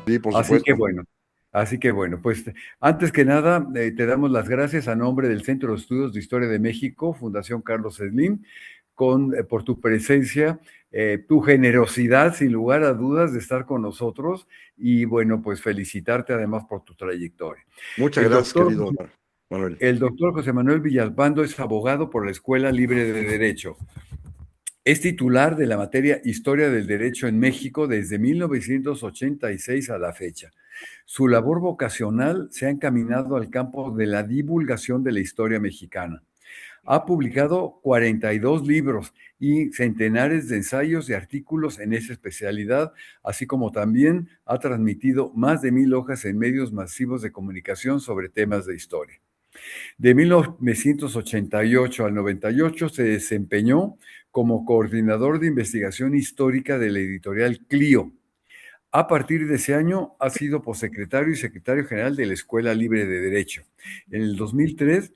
Sí, por Así que supuesto. bueno, así que bueno, pues antes que nada, te damos las gracias a nombre del Centro de Estudios de Historia de México, Fundación Carlos Slim, por tu presencia, tu generosidad, sin lugar a dudas, de estar con nosotros y bueno, pues felicitarte además por tu trayectoria. Muchas El gracias, doctor, querido Manuel. el doctor José Manuel Villalpando es abogado por la Escuela Libre de Derecho. Es titular de la materia Historia del Derecho en México desde 1986 a la fecha. Su labor vocacional se ha encaminado al campo de la divulgación de la historia mexicana. Ha publicado 42 libros y centenares de ensayos y artículos en esa especialidad, así como también ha transmitido más de 1,000 hojas en medios masivos de comunicación sobre temas de historia. De 1988 al 98 se desempeñó como coordinador de investigación histórica de la editorial Clio. A partir de ese año ha sido posecretario y secretario general de la Escuela Libre de Derecho. En el 2003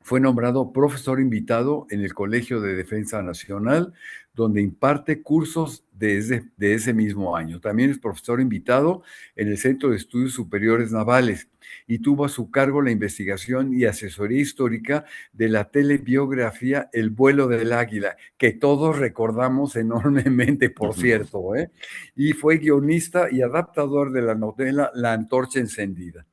fue nombrado profesor invitado en el Colegio de Defensa Nacional, donde imparte cursos de ese mismo año. También es profesor invitado en el Centro de Estudios Superiores Navales y tuvo a su cargo la investigación y asesoría histórica de la telebiografía El vuelo del águila, que todos recordamos enormemente, por cierto, ¿eh? Y fue guionista y adaptador de la novela La Antorcha Encendida.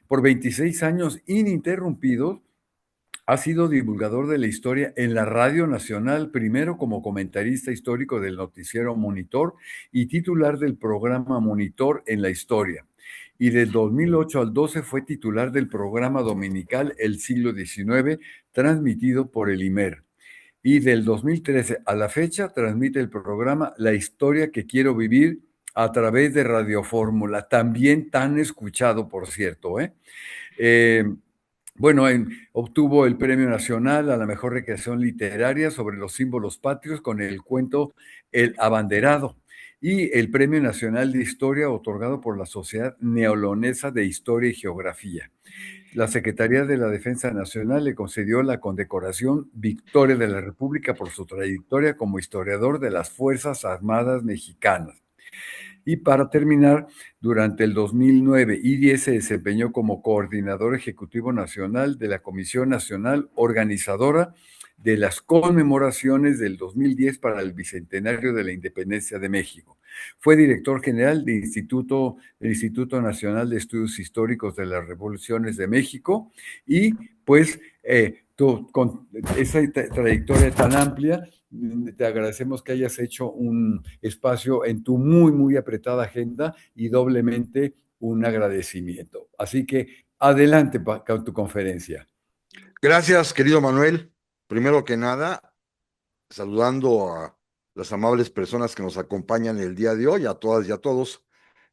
Por 26 años ininterrumpidos, ha sido divulgador de la historia en la Radio Nacional, primero como comentarista histórico del noticiero Monitor y titular del programa Monitor en la Historia. Y del 2008 al 12 fue titular del programa dominical El siglo XIX, transmitido por el IMER. Y del 2013 a la fecha transmite el programa La historia que quiero vivir a través de Radio Fórmula, también tan escuchado, por cierto, ¿eh? Eh, Obtuvo el Premio Nacional a la Mejor Recreación Literaria sobre los símbolos patrios con el cuento El Abanderado y el Premio Nacional de Historia otorgado por la Sociedad Neolonesa de Historia y Geografía. La Secretaría de la Defensa Nacional le concedió la condecoración Victoria de la República por su trayectoria como historiador de las Fuerzas Armadas Mexicanas. Y para terminar, durante el 2009 y 10 se desempeñó como coordinador ejecutivo nacional de la Comisión Nacional Organizadora de las conmemoraciones del 2010 para el Bicentenario de la Independencia de México. Fue director general del Instituto Nacional de Estudios Históricos de las Revoluciones de México y pues con esa trayectoria tan amplia, te agradecemos que hayas hecho un espacio en tu muy, muy apretada agenda y doblemente un agradecimiento. Así que adelante con tu conferencia. Gracias, querido Manuel. Primero que nada, saludando a las amables personas que nos acompañan el día de hoy, a todas y a todos,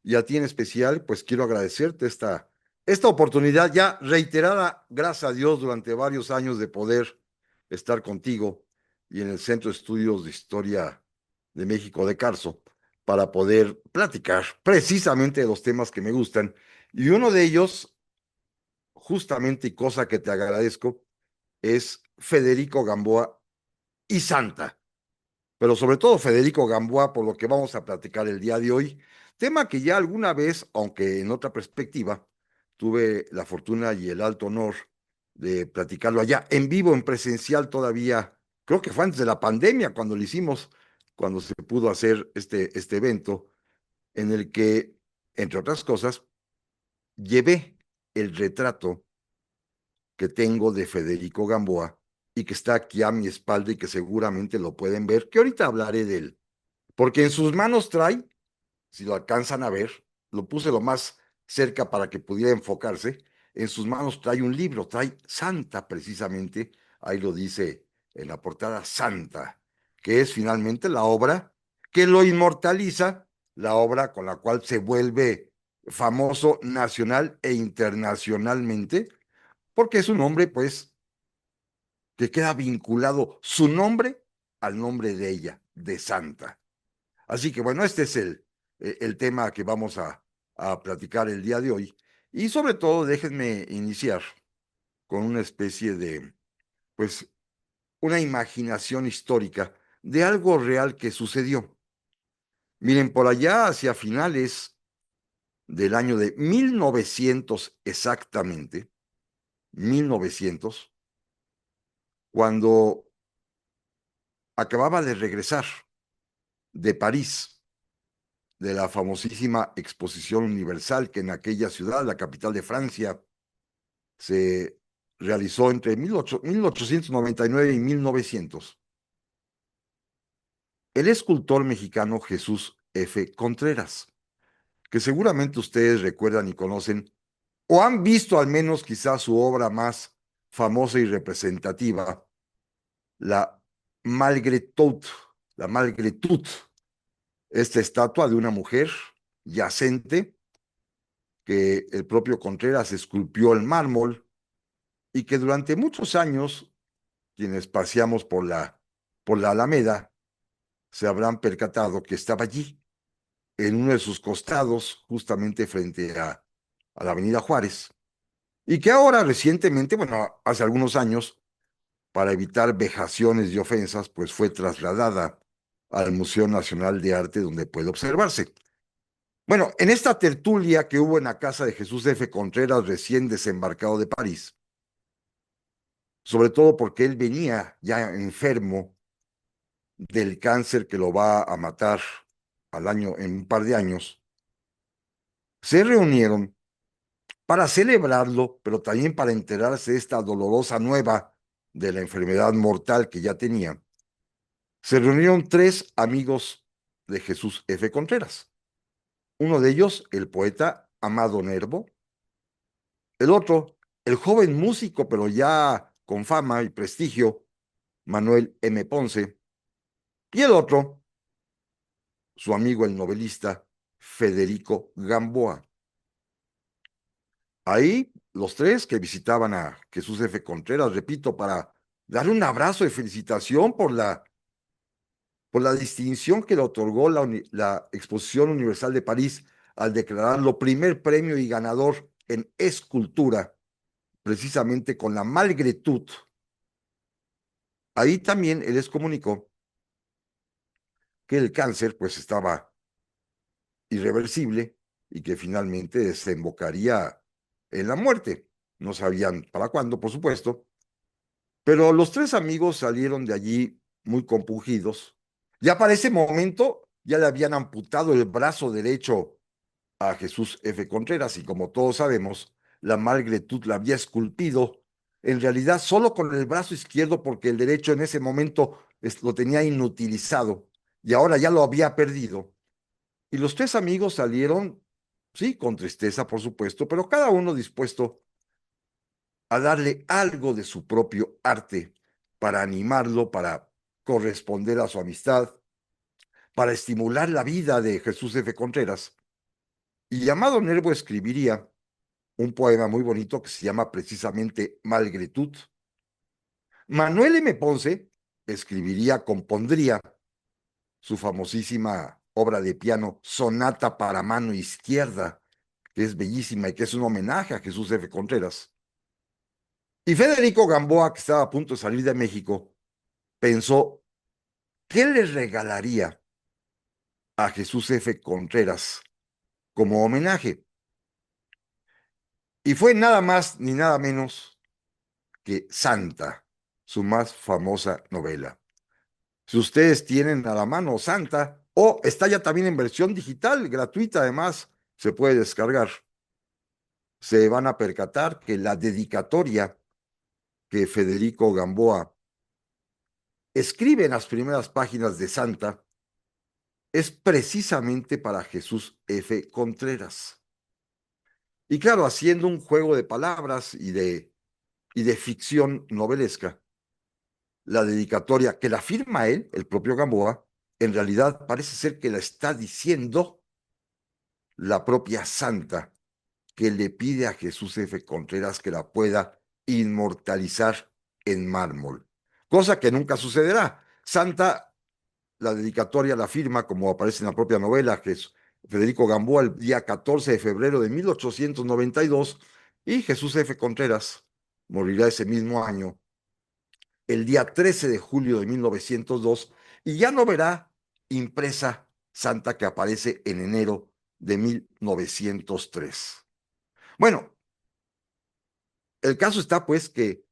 y a ti en especial, pues quiero agradecerte esta oportunidad ya reiterada, gracias a Dios, durante varios años de poder estar contigo y en el Centro de Estudios de Historia de México de Carso, para poder platicar precisamente de los temas que me gustan. Y uno de ellos, justamente, y cosa que te agradezco, es Federico Gamboa y Santa, pero sobre todo Federico Gamboa, por lo que vamos a platicar el día de hoy, tema que ya alguna vez, aunque en otra perspectiva, tuve la fortuna y el alto honor de platicarlo allá en vivo, en presencial todavía, creo que fue antes de la pandemia cuando lo hicimos, cuando se pudo hacer este evento, en el que, entre otras cosas, llevé el retrato que tengo de Federico Gamboa y que está aquí a mi espalda y que seguramente lo pueden ver, que ahorita hablaré de él, porque en sus manos trae, si lo alcanzan a ver, lo puse lo más cerca para que pudiera enfocarse, en sus manos trae un libro, trae Santa precisamente, ahí lo dice en la portada Santa, que es finalmente la obra que lo inmortaliza, la obra con la cual se vuelve famoso nacional e internacionalmente, porque es un hombre, pues, que queda vinculado su nombre al nombre de ella, de Santa. Así que bueno, este es el tema que vamos a platicar el día de hoy. Y sobre todo, déjenme iniciar con una especie de, pues, una imaginación histórica de algo real que sucedió. Miren, por allá hacia finales del año de 1900 exactamente, 1900, cuando acababa de regresar de París, de la famosísima Exposición Universal que en aquella ciudad, la capital de Francia, se realizó entre 1899 y 1900. El escultor mexicano Jesús F. Contreras, que seguramente ustedes recuerdan y conocen, o han visto al menos quizás su obra más famosa y representativa, la Malgré-Tout, la Malgré-Tout, esta estatua de una mujer yacente que el propio Contreras esculpió en mármol y que durante muchos años, quienes paseamos por la Alameda, se habrán percatado que estaba allí, en uno de sus costados, justamente frente a la Avenida Juárez, y que ahora recientemente, bueno, hace algunos años, para evitar vejaciones y ofensas, pues fue trasladada al Museo Nacional de Arte, donde puede observarse. Bueno, en esta tertulia que hubo en la casa de Jesús F. Contreras, recién desembarcado de París, sobre todo porque él venía ya enfermo del cáncer que lo va a matar en un par de años, se reunieron para celebrarlo, pero también para enterarse de esta dolorosa nueva de la enfermedad mortal que ya tenía. Se reunieron tres amigos de Jesús F. Contreras. Uno de ellos, el poeta Amado Nervo. El otro, el joven músico, pero ya con fama y prestigio, Manuel M. Ponce. Y el otro, su amigo el novelista Federico Gamboa. Ahí, los tres que visitaban a Jesús F. Contreras, repito, para darle un abrazo de felicitación por la distinción que le otorgó la Exposición Universal de París al declararlo primer premio y ganador en escultura, precisamente con la Malgré-Tout. Ahí también él les comunicó que el cáncer pues estaba irreversible y que finalmente desembocaría en la muerte. No sabían para cuándo, por supuesto, pero los tres amigos salieron de allí muy compungidos. Ya para ese momento ya le habían amputado el brazo derecho a Jesús F. Contreras y como todos sabemos, la Malgré-Tout la había esculpido en realidad solo con el brazo izquierdo porque el derecho en ese momento lo tenía inutilizado y ahora ya lo había perdido. Y los tres amigos salieron, sí, con tristeza, por supuesto, pero cada uno dispuesto a darle algo de su propio arte para animarlo, para corresponder a su amistad, para estimular la vida de Jesús F. Contreras. Y Amado Nervo escribiría un poema muy bonito que se llama precisamente Malgré-Tout. Manuel M. Ponce compondría su famosísima obra de piano Sonata para mano izquierda, que es bellísima y que es un homenaje a Jesús F. Contreras. Y Federico Gamboa, que estaba a punto de salir de México, pensó, ¿qué le regalaría a Jesús F. Contreras como homenaje? Y fue nada más ni nada menos que Santa, su más famosa novela. Si ustedes tienen a la mano Santa, o está ya también en versión digital, gratuita además, se puede descargar, se van a percatar que la dedicatoria que Federico Gamboa escribe en las primeras páginas de Santa es precisamente para Jesús F. Contreras. Y claro, haciendo un juego de palabras y de ficción novelesca, la dedicatoria que la firma él, el propio Gamboa, en realidad parece ser que la está diciendo la propia Santa, que le pide a Jesús F. Contreras que la pueda inmortalizar en mármol, cosa que nunca sucederá. Santa, la dedicatoria la firma, como aparece en la propia novela, que es Federico Gamboa, el día 14 de febrero de 1892, y Jesús F. Contreras morirá ese mismo año, el día 13 de julio de 1902, y ya no verá impresa Santa que aparece en enero de 1903. Bueno, el caso está pues que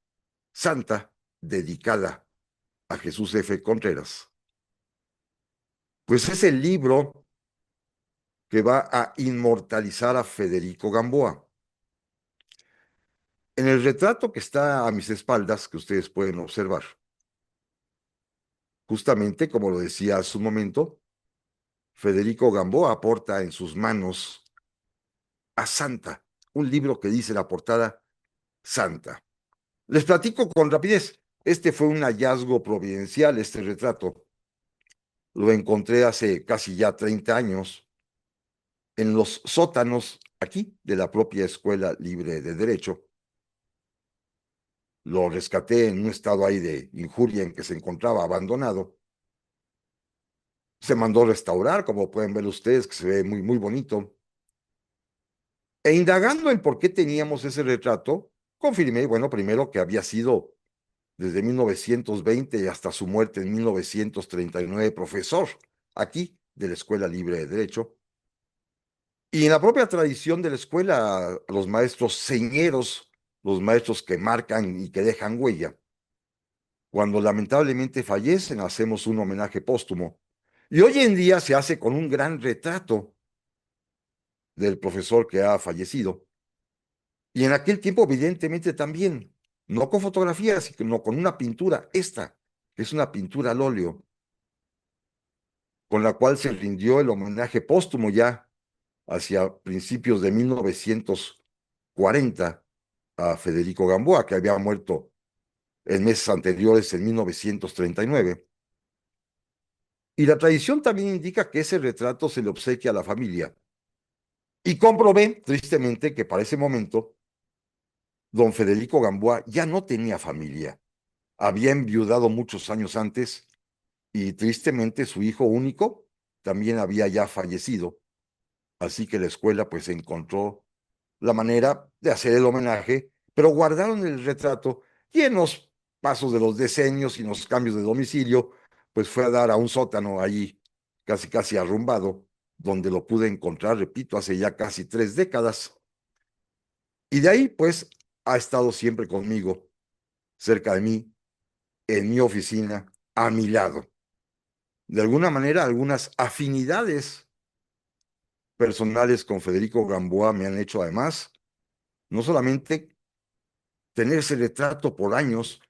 Santa, dedicada a Jesús F. Contreras, pues es el libro que va a inmortalizar a Federico Gamboa. En el retrato que está a mis espaldas, que ustedes pueden observar, justamente como lo decía hace un momento, Federico Gamboa aporta en sus manos a Santa, un libro que dice la portada Santa. Les platico con rapidez. Este fue un hallazgo providencial, este retrato. Lo encontré hace casi ya 30 años en los sótanos aquí de la propia Escuela Libre de Derecho. Lo rescaté en un estado ahí de injuria en que se encontraba abandonado. Se mandó restaurar, como pueden ver ustedes, que se ve muy, muy bonito. E indagando en por qué teníamos ese retrato, confirmé, bueno, primero que había sido desde 1920 hasta su muerte en 1939 profesor aquí de la Escuela Libre de Derecho. Y en la propia tradición de la escuela, los maestros señeros, los maestros que marcan y que dejan huella, cuando lamentablemente fallecen, hacemos un homenaje póstumo. Y hoy en día se hace con un gran retrato del profesor que ha fallecido. Y en aquel tiempo, evidentemente, también, no con fotografías, sino con una pintura, esta, que es una pintura al óleo, con la cual se rindió el homenaje póstumo ya hacia principios de 1940 a Federico Gamboa, que había muerto en meses anteriores, en 1939. Y la tradición también indica que ese retrato se le obsequia a la familia. Y comprobé, tristemente, que para ese momento, don Federico Gamboa ya no tenía familia. Había enviudado muchos años antes y tristemente su hijo único también había ya fallecido. Así que la escuela pues encontró la manera de hacer el homenaje, pero guardaron el retrato y en los pasos de los decenios y los cambios de domicilio, pues fue a dar a un sótano allí, casi casi arrumbado, donde lo pude encontrar, repito, hace ya casi 3 décadas. Y de ahí pues ha estado siempre conmigo, cerca de mí, en mi oficina, a mi lado. De alguna manera, algunas afinidades personales con Federico Gamboa me han hecho además no solamente tener ese retrato por años,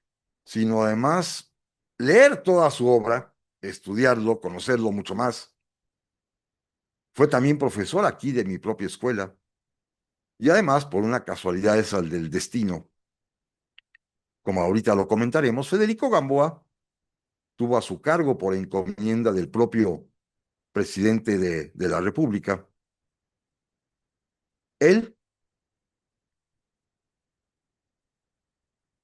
sino además leer toda su obra, estudiarlo, conocerlo mucho más. Fue también profesor aquí de mi propia escuela y además, por una casualidad esa del destino, como ahorita lo comentaremos, Federico Gamboa tuvo a su cargo por encomienda del propio presidente de la República. Él,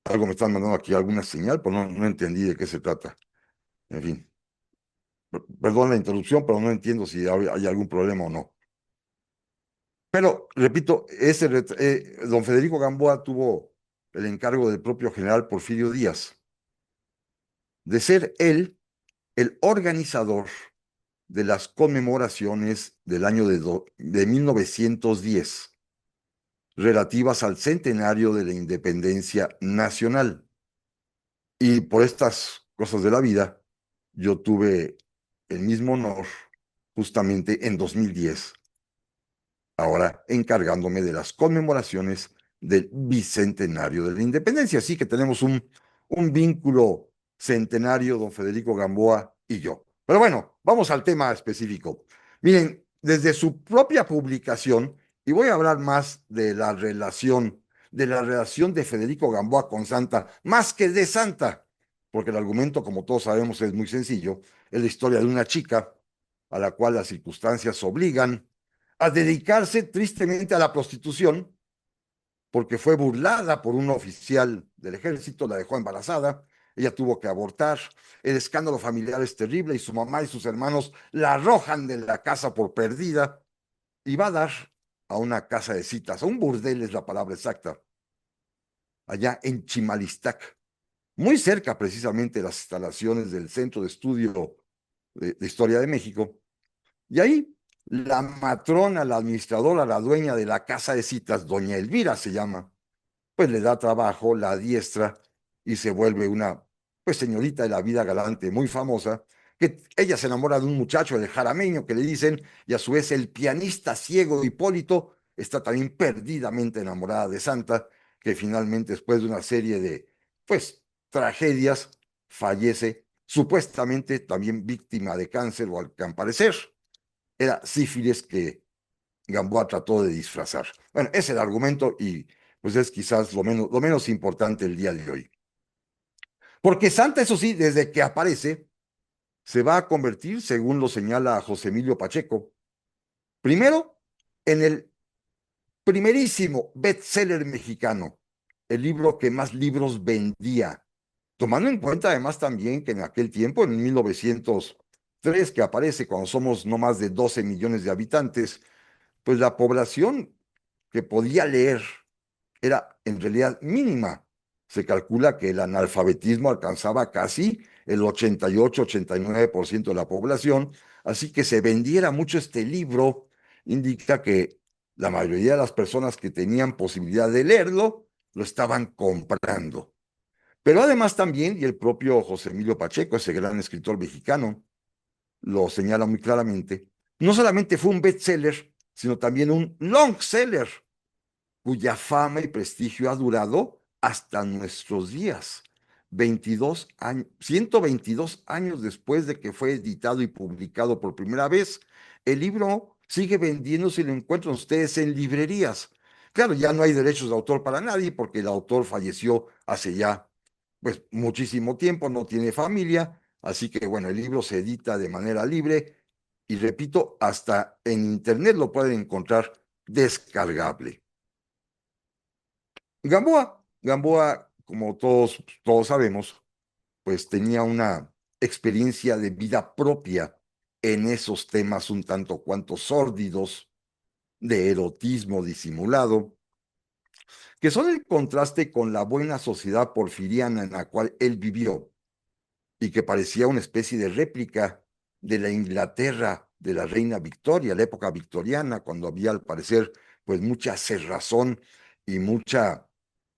algo me están mandando aquí, alguna señal, pero no entendí de qué se trata. En fin, perdón la interrupción, pero no entiendo si hay algún problema o no. Pero, repito, don Federico Gamboa tuvo el encargo del propio general Porfirio Díaz de ser él el organizador de las conmemoraciones del año de 1910 relativas al centenario de la independencia nacional. Y por estas cosas de la vida, yo tuve el mismo honor justamente en 2010, ahora encargándome de las conmemoraciones del bicentenario de la independencia. Así que tenemos un vínculo centenario, don Federico Gamboa y yo. Pero bueno, vamos al tema específico. Miren, desde su propia publicación, y voy a hablar más de la relación de Federico Gamboa con Santa, más que de Santa, porque el argumento, como todos sabemos, es muy sencillo. Es la historia de una chica a la cual las circunstancias obligan a dedicarse tristemente a la prostitución, porque fue burlada por un oficial del ejército, la dejó embarazada, ella tuvo que abortar, el escándalo familiar es terrible y su mamá y sus hermanos la arrojan de la casa por perdida y va a dar a una casa de citas, a un burdel es la palabra exacta, allá en Chimalistac, muy cerca precisamente de las instalaciones del Centro de Estudio de Historia de México. Y ahí la matrona, la administradora, la dueña de la casa de citas, doña Elvira se llama, pues le da trabajo, la adiestra y se vuelve una, pues señorita de la vida galante, muy famosa, que ella se enamora de un muchacho, del jarameño que le dicen, y a su vez el pianista ciego Hipólito está también perdidamente enamorada de Santa, que finalmente después de una serie de, pues, tragedias, fallece, supuestamente también víctima de cáncer, o al que parecer era sífilis que Gamboa trató de disfrazar. Bueno, ese es el argumento y pues es quizás lo menos importante el día de hoy. Porque Santa, eso sí, desde que aparece, se va a convertir, según lo señala José Emilio Pacheco, primero en el primerísimo bestseller mexicano, el libro que más libros vendía, tomando en cuenta además también que en aquel tiempo, en 1903, que aparece cuando somos no más de 12 millones de habitantes, pues la población que podía leer era en realidad mínima. Se calcula que el analfabetismo alcanzaba casi el 88-89% de la población, así que se vendiera mucho este libro indica que la mayoría de las personas que tenían posibilidad de leerlo lo estaban comprando. Pero además también, y el propio José Emilio Pacheco, ese gran escritor mexicano, lo señala muy claramente, no solamente fue un bestseller, sino también un long seller cuya fama y prestigio ha durado hasta nuestros días. 22 años, 122 años después de que fue editado y publicado por primera vez, el libro sigue vendiéndose y lo encuentran ustedes en librerías. Claro, ya no hay derechos de autor para nadie porque el autor falleció hace ya pues muchísimo tiempo, no tiene familia, así que bueno, el libro se edita de manera libre y repito, hasta en internet lo pueden encontrar descargable. Gamboa, como todos sabemos, pues tenía una experiencia de vida propia en esos temas un tanto cuanto sórdidos, de erotismo disimulado, que son el contraste con la buena sociedad porfiriana en la cual él vivió y que parecía una especie de réplica de la Inglaterra de la reina Victoria, la época victoriana, cuando había al parecer pues mucha cerrazón y mucha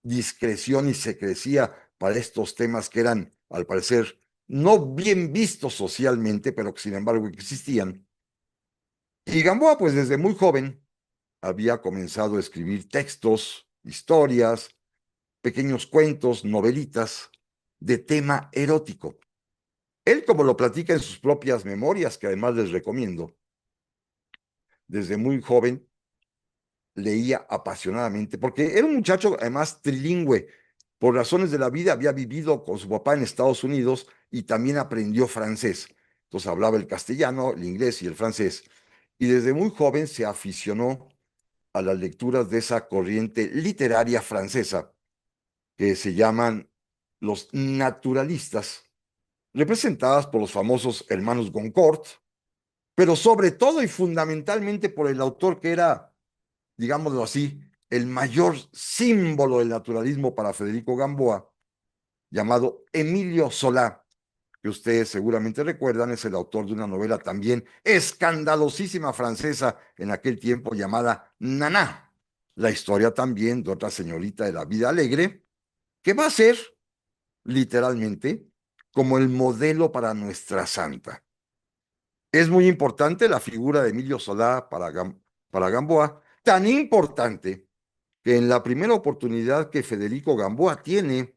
discreción y secrecía para estos temas que eran al parecer no bien vistos socialmente, pero que sin embargo existían. Y Gamboa pues desde muy joven había comenzado a escribir textos, historias, pequeños cuentos, novelitas de tema erótico. Él, como lo platica en sus propias memorias, que además les recomiendo, desde muy joven leía apasionadamente, porque era un muchacho además trilingüe. Por razones de la vida había vivido con su papá en Estados Unidos y también aprendió francés. Entonces hablaba el castellano, el inglés y el francés. Y desde muy joven se aficionó a las lecturas de esa corriente literaria francesa que se llaman los naturalistas, representadas por los famosos hermanos Goncourt, pero sobre todo y fundamentalmente por el autor que era, digámoslo así, el mayor símbolo del naturalismo para Federico Gamboa, llamado Emilio Solá, que ustedes seguramente recuerdan, es el autor de una novela también escandalosísima francesa en aquel tiempo llamada Naná, la historia también de otra señorita de la vida alegre, que va a ser literalmente como el modelo para nuestra santa. Es muy importante la figura de Emilio Solá para Gamboa, tan importante que en la primera oportunidad que Federico Gamboa tiene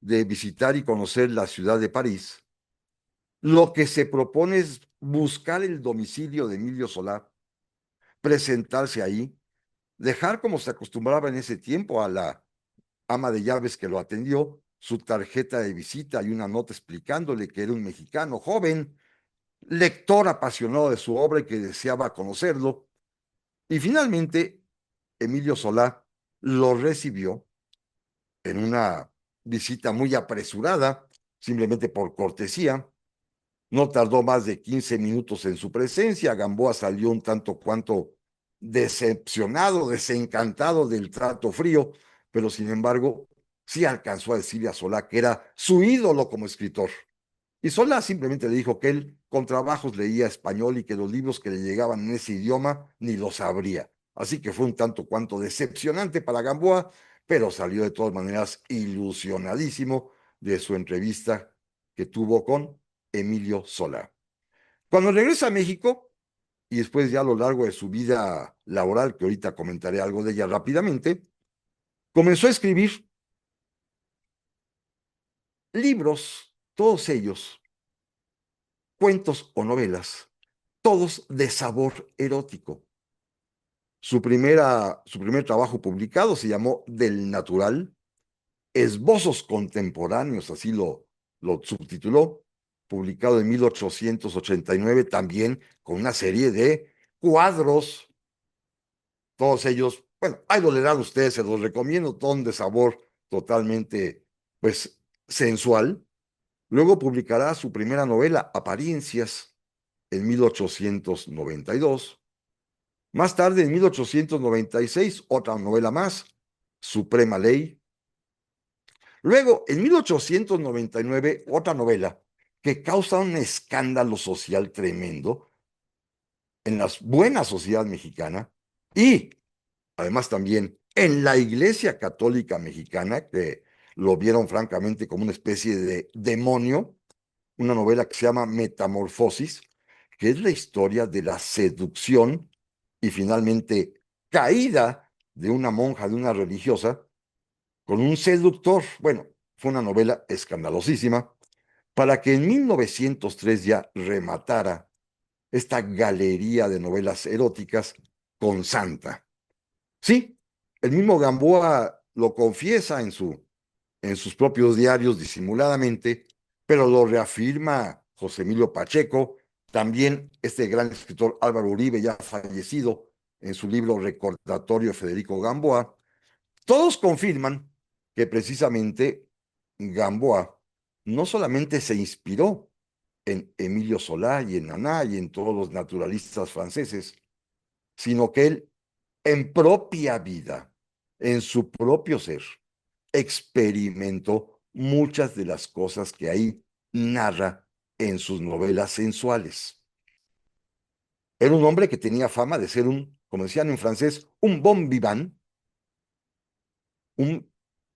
de visitar y conocer la ciudad de París, lo que se propone es buscar el domicilio de Emilio Solá, presentarse ahí, dejar como se acostumbraba en ese tiempo a la ama de llaves que lo atendió, su tarjeta de visita y una nota explicándole que era un mexicano joven, lector apasionado de su obra y que deseaba conocerlo. Y finalmente, Emilio Solá lo recibió en una visita muy apresurada, simplemente por cortesía. No tardó más de 15 minutos en su presencia. Gamboa salió un tanto cuanto decepcionado, desencantado del trato frío, pero sin embargo, sí alcanzó a decirle a Solá que era su ídolo como escritor Y Solá simplemente le dijo que él con trabajos leía español y que los libros que le llegaban en ese idioma ni los sabría. Así que fue un tanto cuanto decepcionante para Gamboa, pero salió de todas maneras ilusionadísimo de su entrevista que tuvo con Emilio Solá. Cuando regresa a México, y después ya a lo largo de su vida laboral, que ahorita comentaré algo de ella rápidamente, comenzó a escribir libros, todos ellos, cuentos o novelas, todos de sabor erótico. Su primer trabajo publicado se llamó Del Natural, Esbozos Contemporáneos, así lo subtituló, publicado en 1889, también con una serie de cuadros, todos ellos, bueno, ahí lo leerán ustedes, se los recomiendo, ton de sabor totalmente, pues, sensual. Luego publicará su primera novela, Apariencias, en 1892. Más tarde, en 1896, otra novela más, Suprema Ley. Luego, en 1899, otra novela que causa un escándalo social tremendo en la buena sociedad mexicana y además también en la Iglesia Católica Mexicana, que lo vieron francamente como una especie de demonio, una novela que se llama Metamorfosis, que es la historia de la seducción y finalmente caída de una monja, de una religiosa, con un seductor. Bueno, fue una novela escandalosísima para que en 1903 ya rematara esta galería de novelas eróticas con Santa. Sí, el mismo Gamboa lo confiesa en sus propios diarios disimuladamente, pero lo reafirma José Emilio Pacheco, también este gran escritor Álvaro Uribe, ya fallecido, en su libro Recordatorio de Federico Gamboa. Todos confirman que precisamente Gamboa no solamente se inspiró en Emilio Solá y en Naná y en todos los naturalistas franceses, sino que él en propia vida, en su propio ser, experimentó muchas de las cosas que ahí narra en sus novelas sensuales. Era un hombre que tenía fama de ser un, como decían en francés, un bon vivant, un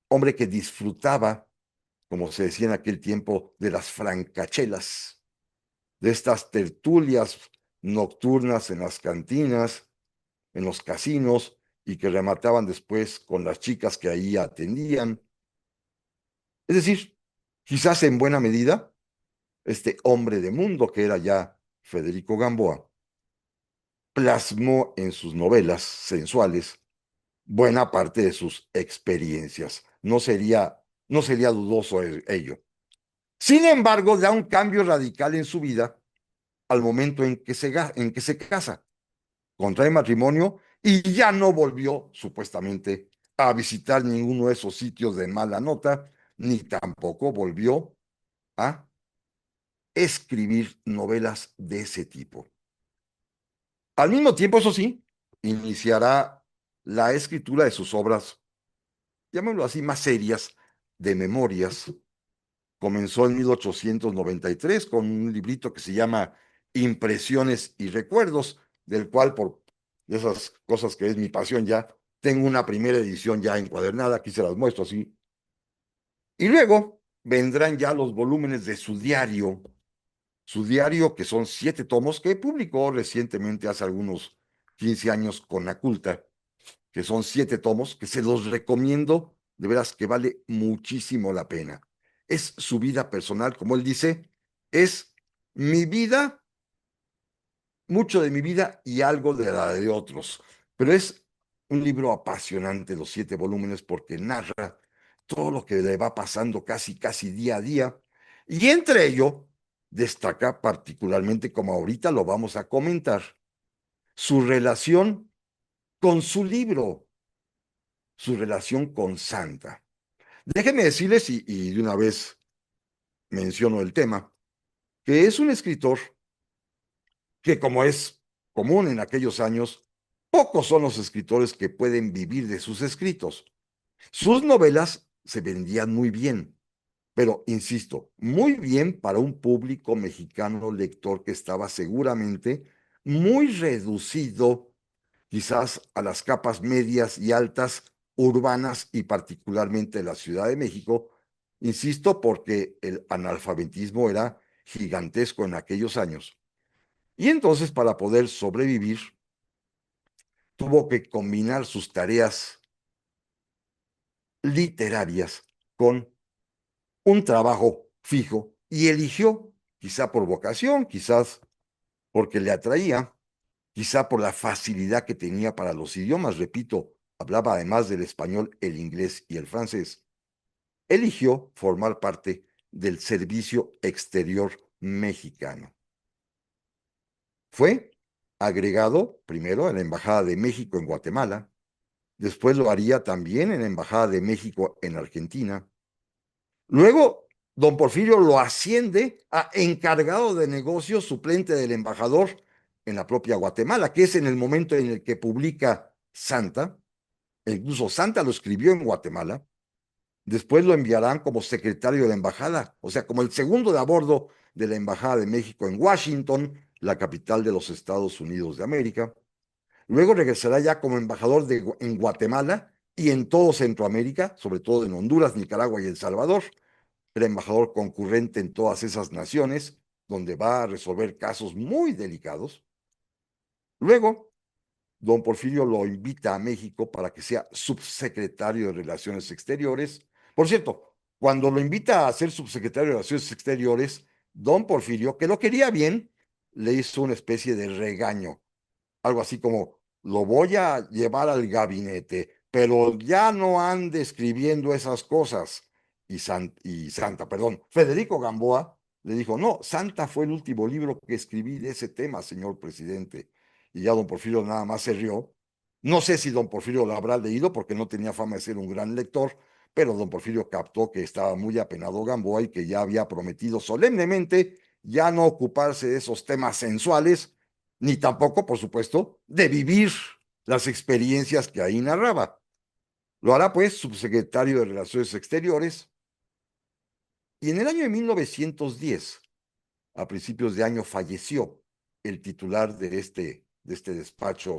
hombre que disfrutaba, como se decía en aquel tiempo, de las francachelas, de estas tertulias nocturnas en las cantinas, en los casinos, y que remataban después con las chicas que ahí atendían. Es decir, quizás en buena medida, este hombre de mundo que era ya Federico Gamboa, plasmó en sus novelas sensuales buena parte de sus experiencias. No sería dudoso ello. Sin embargo, da un cambio radical en su vida al momento en que se casa, contrae matrimonio y ya no volvió, supuestamente, a visitar ninguno de esos sitios de mala nota, ni tampoco volvió a escribir novelas de ese tipo. Al mismo tiempo, eso sí, iniciará la escritura de sus obras, llamémoslo así, más serias, de memorias. Comenzó en 1893 con un librito que se llama Impresiones y Recuerdos, del cual, por esas cosas que es mi pasión ya, tengo una primera edición ya encuadernada, aquí se las muestro así. Y luego vendrán ya los volúmenes de su diario que son 7 tomos que publicó recientemente hace algunos 15 años con Aculta, que son 7 tomos que se los recomiendo, de veras que vale muchísimo la pena. Es su vida personal, como él dice, es mi vida, mucho de mi vida y algo de la de otros. Pero es un libro apasionante, los 7 volúmenes, porque narra todo lo que le va pasando casi día a día. Y entre ello, destaca particularmente, como ahorita lo vamos a comentar, su relación con su libro, su relación con Santa. Déjenme decirles, y de una vez menciono el tema, que es un escritor que, como es común en aquellos años, pocos son los escritores que pueden vivir de sus escritos. Sus novelas se vendían muy bien, pero insisto, muy bien para un público mexicano lector que estaba seguramente muy reducido quizás a las capas medias y altas urbanas y particularmente la Ciudad de México, insisto, porque el analfabetismo era gigantesco en aquellos años. Y entonces para poder sobrevivir, tuvo que combinar sus tareas literarias con un trabajo fijo y eligió, quizá por vocación, quizás porque le atraía, quizá por la facilidad que tenía para los idiomas, repito, hablaba además del español, el inglés y el francés, eligió formar parte del Servicio Exterior Mexicano. Fue agregado primero a la Embajada de México en Guatemala, después lo haría también en la Embajada de México en Argentina. Luego, don Porfirio lo asciende a encargado de negocios, suplente del embajador en la propia Guatemala, que es en el momento en el que publica Santa. E incluso Santa lo escribió en Guatemala. Después lo enviarán como secretario de la embajada, o sea, como el segundo de a bordo de la Embajada de México en Washington, la capital de los Estados Unidos de América. Luego regresará ya como embajador en Guatemala y en todo Centroamérica, sobre todo en Honduras, Nicaragua y El Salvador. Era embajador concurrente en todas esas naciones, donde va a resolver casos muy delicados. Luego, don Porfirio lo invita a México para que sea subsecretario de Relaciones Exteriores. Por cierto, cuando lo invita a ser subsecretario de Relaciones Exteriores, don Porfirio, que lo quería bien, le hizo una especie de regaño, algo así como, lo voy a llevar al gabinete, pero ya no ande escribiendo esas cosas. Federico Gamboa le dijo, no, Santa fue el último libro que escribí de ese tema, señor presidente. Y ya don Porfirio nada más se rió. No sé si don Porfirio lo habrá leído porque no tenía fama de ser un gran lector, pero don Porfirio captó que estaba muy apenado Gamboa y que ya había prometido solemnemente ya no ocuparse de esos temas sensuales ni tampoco, por supuesto, de vivir las experiencias que ahí narraba. Lo hará, pues, subsecretario de Relaciones Exteriores, y en el año de 1910, a principios de año, falleció el titular de este despacho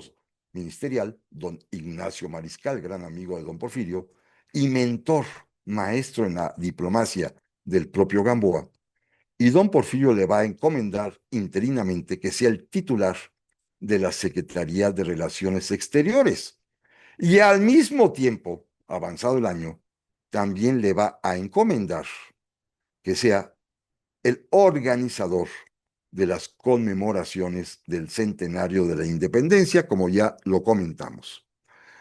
ministerial, don Ignacio Mariscal, gran amigo de don Porfirio, y mentor, maestro en la diplomacia del propio Gamboa. Y don Porfirio le va a encomendar interinamente que sea el titular de la Secretaría de Relaciones Exteriores. Y al mismo tiempo, avanzado el año, también le va a encomendar que sea el organizador de las conmemoraciones del centenario de la independencia, como ya lo comentamos.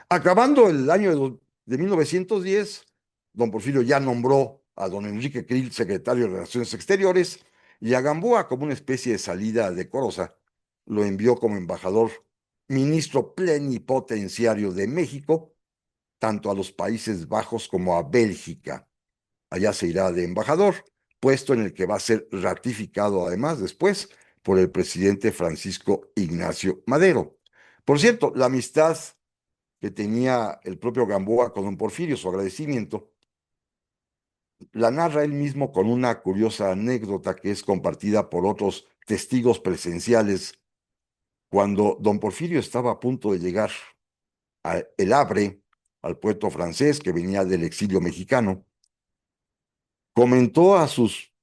Acabando el año de 1910, don Porfirio ya nombró a don Enrique Krill secretario de Relaciones Exteriores y a Gamboa, como una especie de salida decorosa, lo envió como embajador, ministro plenipotenciario de México, tanto a los Países Bajos como a Bélgica. Allá se irá de embajador, puesto en el que va a ser ratificado además después por el presidente Francisco Ignacio Madero. Por cierto, la amistad que tenía el propio Gamboa con don Porfirio, su agradecimiento, la narra él mismo con una curiosa anécdota que es compartida por otros testigos presenciales. Cuando don Porfirio estaba a punto de llegar a El Havre, al puerto francés que venía del exilio mexicano, comentó a sus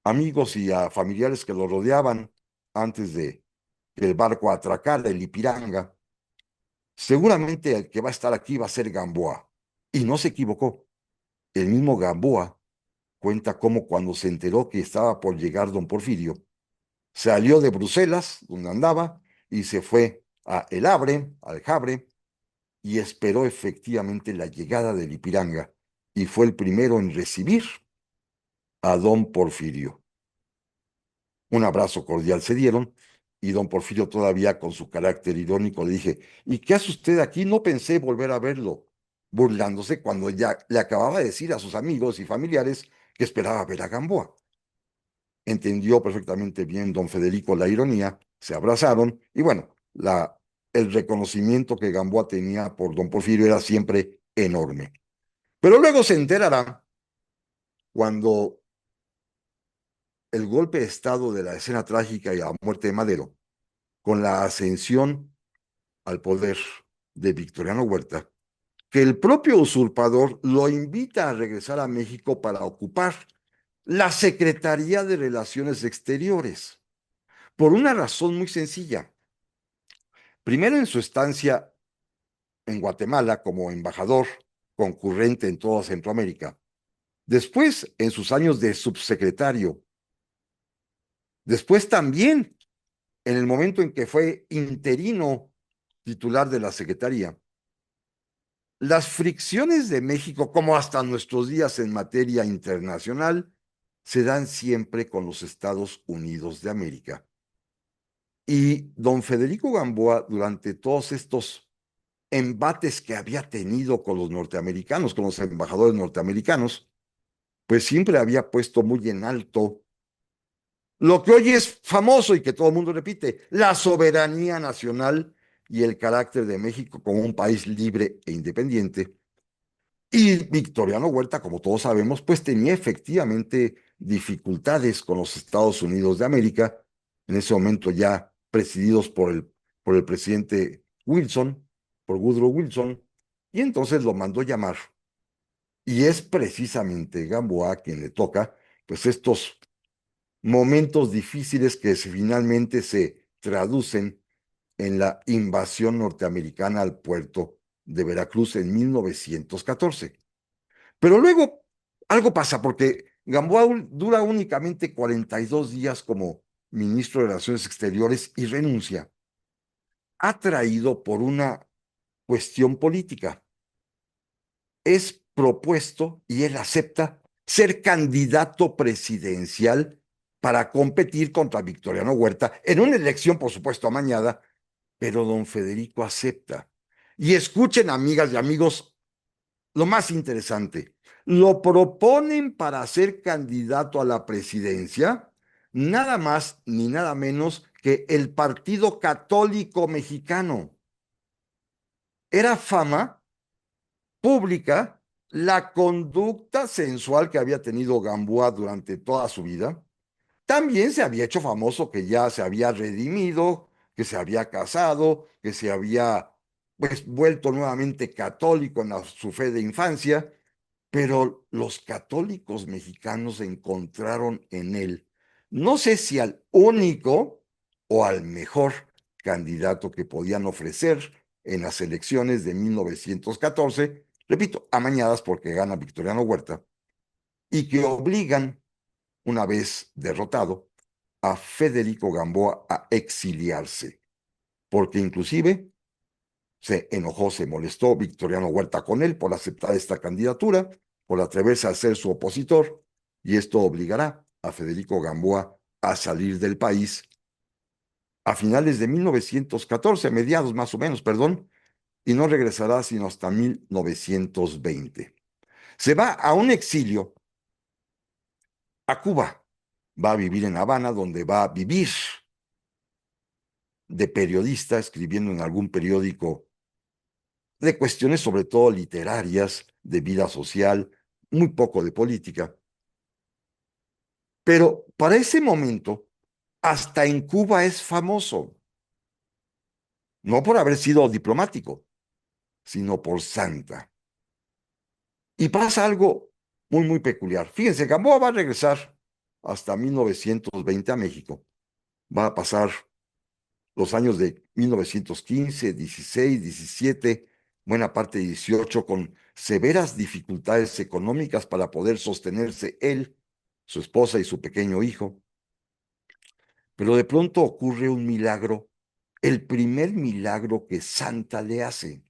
amigos y a familiares que lo rodeaban antes de que el barco atracara el Ipiranga, seguramente el que va a estar aquí va a ser Gamboa. Y no se equivocó. El mismo Gamboa cuenta cómo cuando se enteró que estaba por llegar don Porfirio, salió de Bruselas, donde andaba, y se fue a El Havre, al Havre, y esperó efectivamente la llegada del Ipiranga, y fue el primero en recibir a don Porfirio. Un abrazo cordial se dieron, y don Porfirio todavía con su carácter irónico le dije, ¿y qué hace usted aquí? No pensé volver a verlo, burlándose cuando ya le acababa de decir a sus amigos y familiares que esperaba ver a Gamboa. Entendió perfectamente bien don Federico la ironía, se abrazaron y bueno, el reconocimiento que Gamboa tenía por don Porfirio era siempre enorme. Pero luego se enterará cuando el golpe de estado de la escena trágica y la muerte de Madero, con la ascensión al poder de Victoriano Huerta, que el propio usurpador lo invita a regresar a México para ocupar la Secretaría de Relaciones Exteriores, por una razón muy sencilla. Primero, en su estancia en Guatemala como embajador concurrente en toda Centroamérica. Después, en sus años de subsecretario. Después también, en el momento en que fue interino titular de la Secretaría. Las fricciones de México, como hasta nuestros días en materia internacional, se dan siempre con los Estados Unidos de América. Y don Federico Gamboa, durante todos estos embates que había tenido con los norteamericanos, con los embajadores norteamericanos, pues siempre había puesto muy en alto lo que hoy es famoso y que todo el mundo repite, la soberanía nacional y el carácter de México como un país libre e independiente. Y Victoriano Huerta, como todos sabemos, pues tenía efectivamente dificultades con los Estados Unidos de América, en ese momento ya presididos por el presidente Wilson, por Woodrow Wilson, y entonces lo mandó llamar. Y es precisamente Gamboa quien le toca, pues estos momentos difíciles que finalmente se traducen en la invasión norteamericana al puerto de Veracruz en 1914. Pero luego algo pasa porque Gamboa dura únicamente 42 días como ministro de Relaciones Exteriores y renuncia, atraído por una cuestión política. Es propuesto y él acepta ser candidato presidencial para competir contra Victoriano Huerta en una elección, por supuesto, amañada, pero don Federico acepta. Y escuchen, amigas y amigos, lo más interesante, lo proponen para ser candidato a la presidencia, nada más ni nada menos que el Partido Católico Mexicano. Era fama pública la conducta sensual que había tenido Gamboa durante toda su vida. También se había hecho famoso que ya se había redimido, que se había casado, que se había pues vuelto nuevamente católico en su fe de infancia, pero los católicos mexicanos encontraron en él, no sé si al único o al mejor candidato que podían ofrecer en las elecciones de 1914, repito, amañadas porque gana Victoriano Huerta, y que obligan, una vez derrotado, a Federico Gamboa a exiliarse, porque inclusive se enojó, se molestó Victoriano Huerta con él por aceptar esta candidatura, por atreverse a ser su opositor, y esto obligará a Federico Gamboa a salir del país a finales de 1914, a mediados más o menos, perdón, y no regresará sino hasta 1920. Se va a un exilio a Cuba, va a vivir en Habana, donde va a vivir de periodista, escribiendo en algún periódico de cuestiones sobre todo literarias, de vida social, muy poco de política. Pero para ese momento, hasta en Cuba es famoso, no por haber sido diplomático, sino por santa. Y pasa algo muy, muy peculiar. Fíjense, Gamboa va a regresar hasta 1920 a México. Va a pasar los años de 1915, 16, 17, buena parte de 18, con severas dificultades económicas para poder sostenerse él, su esposa y su pequeño hijo. Pero de pronto ocurre un milagro, el primer milagro que Santa le hace,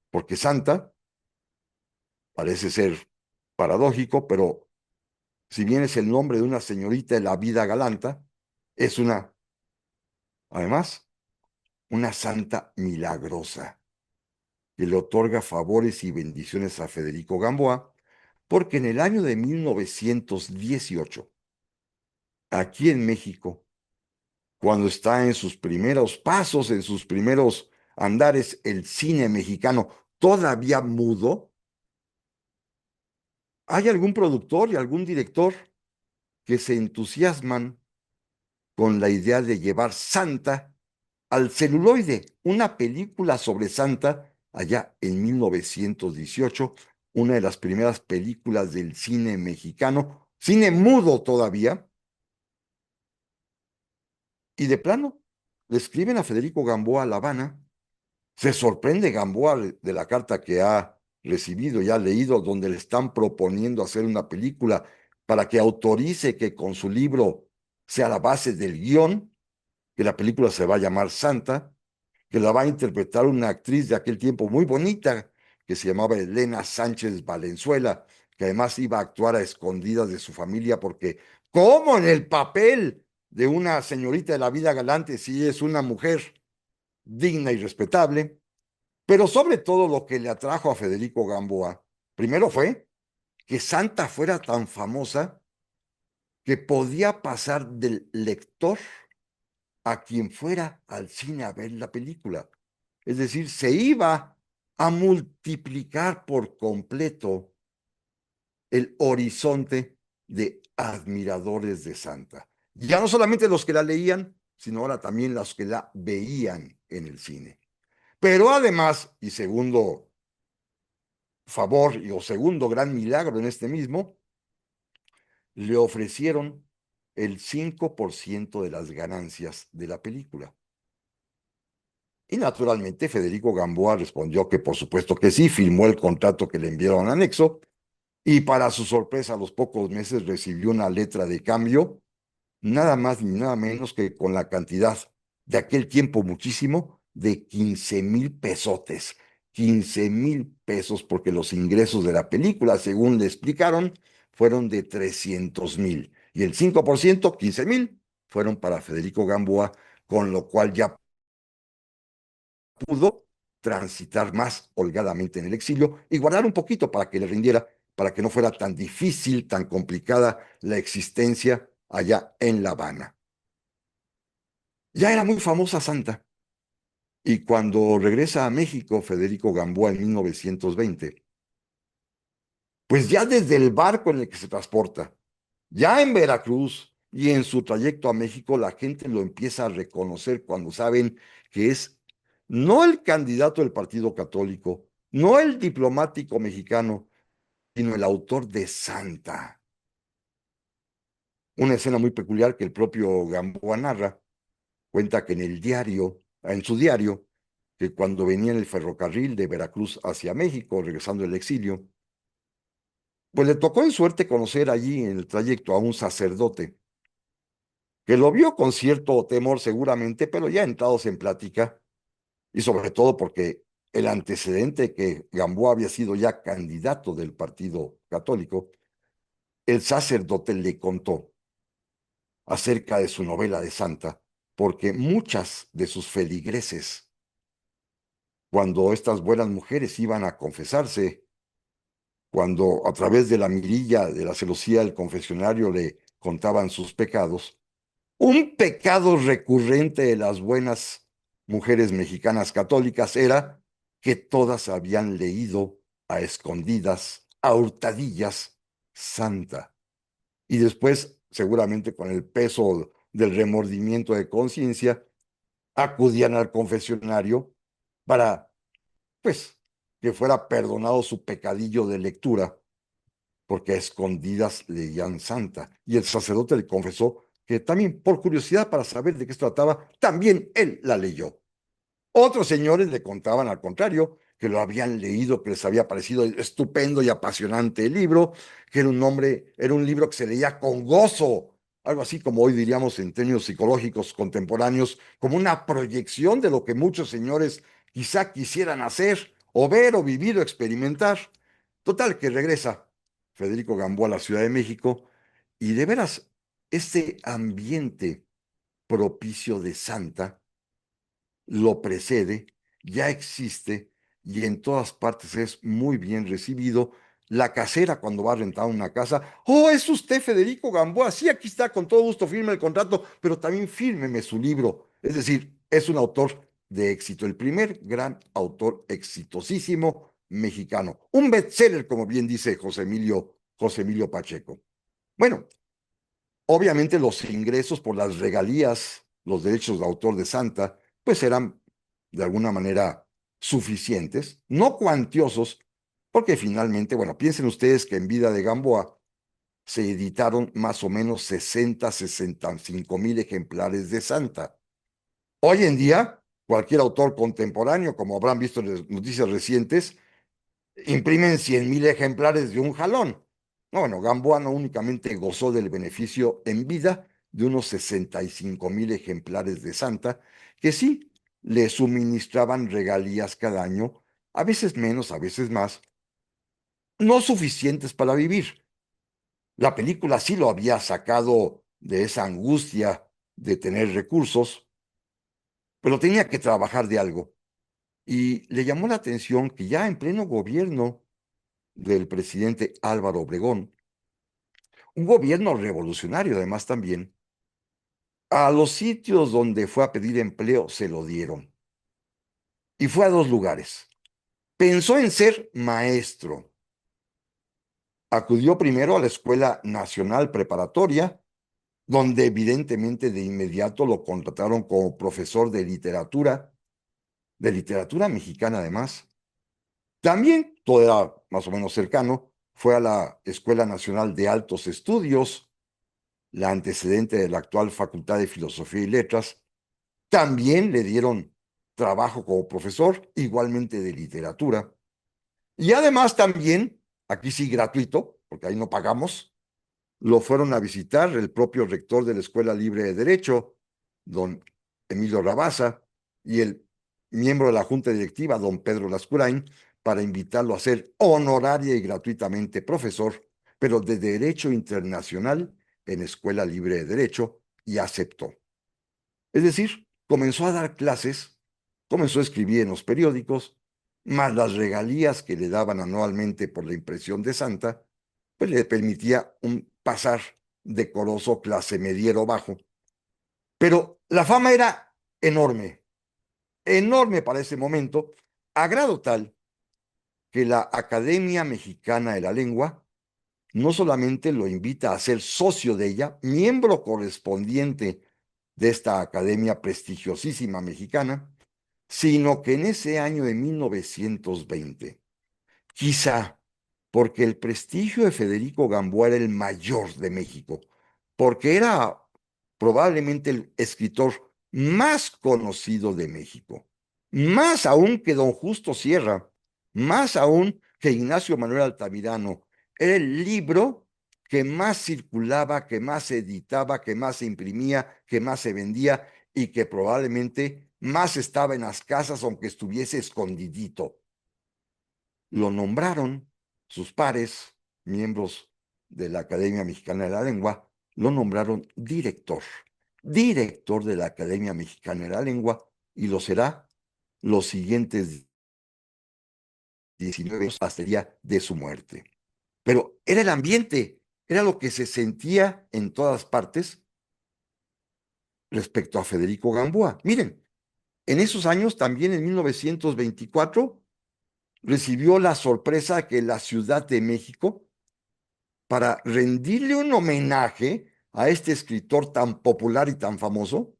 porque Santa parece ser paradójico, pero si bien es el nombre de una señorita de la vida galanta, es además, una santa milagrosa que le otorga favores y bendiciones a Federico Gamboa, porque en el año de 1918, aquí en México, cuando está en sus primeros pasos, en sus primeros andares, el cine mexicano todavía mudo, hay algún productor y algún director que se entusiasman con la idea de llevar Santa al celuloide, una película sobre Santa allá en 1918, una de las primeras películas del cine mexicano, cine mudo todavía, y de plano le escriben a Federico Gamboa a La Habana. Se sorprende Gamboa de la carta que ha recibido y ha leído, donde le están proponiendo hacer una película para que autorice que con su libro sea la base del guión, que la película se va a llamar Santa, que la va a interpretar una actriz de aquel tiempo muy bonita, que se llamaba Elena Sánchez Valenzuela, que además iba a actuar a escondidas de su familia, porque como en el papel de una señorita de la vida galante, sí es una mujer digna y respetable, pero sobre todo lo que le atrajo a Federico Gamboa, primero fue que Santa fuera tan famosa que podía pasar del lector a quien fuera al cine a ver la película. Es decir, se iba a multiplicar por completo el horizonte de admiradores de Santa. Ya no solamente los que la leían, sino ahora también los que la veían en el cine. Pero además, y segundo favor o segundo gran milagro en este mismo, le ofrecieron el 5% de las ganancias de la película. Y naturalmente Federico Gamboa respondió que por supuesto que sí, firmó el contrato que le enviaron anexo y para su sorpresa a los pocos meses recibió una letra de cambio, nada más ni nada menos que con la cantidad de aquel tiempo muchísimo de 15,000 pesotes. 15,000 pesos porque los ingresos de la película, según le explicaron, fueron de 300,000 y el 5%, 15,000, fueron para Federico Gamboa, con lo cual ya pudo transitar más holgadamente en el exilio y guardar un poquito para que le rindiera, para que no fuera tan difícil, tan complicada la existencia allá en La Habana. Ya era muy famosa Santa, y cuando regresa a México Federico Gamboa en 1920, pues ya desde el barco en el que se transporta, ya en Veracruz y en su trayecto a México, la gente lo empieza a reconocer cuando saben que es no el candidato del Partido Católico, no el diplomático mexicano, sino el autor de Santa. Una escena muy peculiar que el propio Gamboa narra, cuenta que en su diario, que cuando venía en el ferrocarril de Veracruz hacia México, regresando del exilio, pues le tocó en suerte conocer allí en el trayecto a un sacerdote que lo vio con cierto temor seguramente, pero ya entrados en plática, y sobre todo porque el antecedente que Gamboa había sido ya candidato del Partido Católico, el sacerdote le contó acerca de su novela de Santa, porque muchas de sus feligreses, cuando estas buenas mujeres iban a confesarse, cuando a través de la mirilla de la celosía del confesionario le contaban sus pecados, un pecado recurrente de las buenas mujeres mexicanas católicas era que todas habían leído a escondidas, a hurtadillas, Santa. Y después, seguramente con el peso del remordimiento de conciencia, acudían al confesionario para, pues, que fuera perdonado su pecadillo de lectura, porque a escondidas leían Santa. Y el sacerdote le confesó que también, por curiosidad para saber de qué se trataba, también él la leyó. Otros señores le contaban al contrario, que lo habían leído, que les había parecido estupendo y apasionante el libro, que era un libro que se leía con gozo, algo así como hoy diríamos en términos psicológicos contemporáneos, como una proyección de lo que muchos señores quizá quisieran hacer, o ver, o vivir, o experimentar. Total, que regresa Federico Gamboa a la Ciudad de México, y de veras, este ambiente propicio de Santa lo precede, ya existe y en todas partes es muy bien recibido. La casera cuando va a rentar una casa, oh, es usted Federico Gamboa, sí, aquí está, con todo gusto, firme el contrato, pero también fírmeme su libro. Es decir, es un autor de éxito, el primer gran autor exitosísimo mexicano, un bestseller, como bien dice José Emilio Pacheco. Bueno, obviamente los ingresos por las regalías, los derechos de autor de Santa, pues eran de alguna manera suficientes, no cuantiosos, porque finalmente, bueno, piensen ustedes que en vida de Gamboa se editaron más o menos 65,000 ejemplares de Santa. Hoy en día, cualquier autor contemporáneo, como habrán visto en las noticias recientes, imprimen 100,000 ejemplares de un jalón. No, bueno, Gamboa no únicamente gozó del beneficio en vida de unos 65,000 ejemplares de Santa, que sí le suministraban regalías cada año, a veces menos, a veces más, no suficientes para vivir. La película sí lo había sacado de esa angustia de tener recursos, pero tenía que trabajar de algo. Y le llamó la atención que ya en pleno gobierno del presidente Álvaro Obregón, un gobierno revolucionario además también, a los sitios donde fue a pedir empleo se lo dieron. Y fue a dos lugares. Pensó en ser maestro. Acudió primero a la Escuela Nacional Preparatoria, donde evidentemente de inmediato lo contrataron como profesor de literatura mexicana además. También, todo era más o menos cercano, fue a la Escuela Nacional de Altos Estudios, la antecedente de la actual Facultad de Filosofía y Letras. También le dieron trabajo como profesor, igualmente de literatura. Y además también, aquí sí gratuito, porque ahí no pagamos, lo fueron a visitar el propio rector de la Escuela Libre de Derecho, don Emilio Rabasa, y el miembro de la Junta Directiva, don Pedro Lascurain, para invitarlo a ser honoraria y gratuitamente profesor, pero de Derecho Internacional en Escuela Libre de Derecho, y aceptó. Es decir, comenzó a dar clases, comenzó a escribir en los periódicos, más las regalías que le daban anualmente por la impresión de Santa, pues le permitía un pasar decoroso clase mediero bajo. Pero la fama era enorme, enorme para ese momento, a grado tal que la Academia Mexicana de la Lengua no solamente lo invita a ser socio de ella, miembro correspondiente de esta academia prestigiosísima mexicana, sino que en ese año de 1920, quizá porque el prestigio de Federico Gamboa era el mayor de México, porque era probablemente el escritor más conocido de México, más aún que don Justo Sierra, más aún que Ignacio Manuel Altamirano. Era el libro que más circulaba, que más se editaba, que más se imprimía, que más se vendía y que probablemente más estaba en las casas aunque estuviese escondidito. Lo nombraron sus pares, miembros de la Academia Mexicana de la Lengua, lo nombraron director de la Academia Mexicana de la Lengua, y lo será los siguientes 19 años hasta el día de su muerte. Pero era el ambiente, era lo que se sentía en todas partes respecto a Federico Gamboa. Miren, en esos años, también en 1924, recibió la sorpresa que la Ciudad de México, para rendirle un homenaje a este escritor tan popular y tan famoso,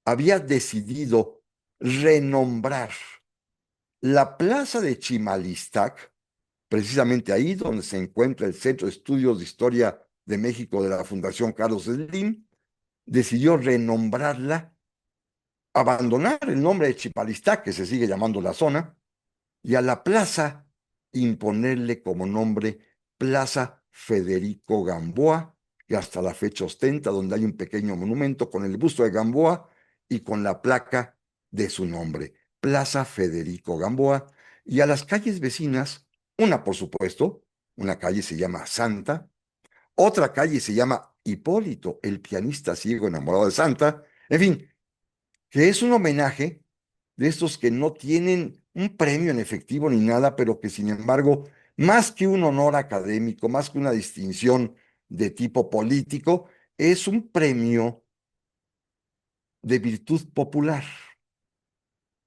había decidido renombrar la plaza de Chimalistac, precisamente ahí donde se encuentra el Centro de Estudios de Historia de México de la Fundación Carlos Slim, decidió renombrarla, abandonar el nombre de Chimalistac, que se sigue llamando la zona, y a la plaza imponerle como nombre Plaza Federico Gamboa, que hasta la fecha ostenta, donde hay un pequeño monumento con el busto de Gamboa y con la placa de su nombre, Plaza Federico Gamboa, y a las calles vecinas, una por supuesto, una calle se llama Santa, otra calle se llama Hipólito, el pianista ciego enamorado de Santa, en fin, que es un homenaje de estos que no tienen un premio en efectivo ni nada, pero que sin embargo, más que un honor académico, más que una distinción de tipo político, es un premio de virtud popular,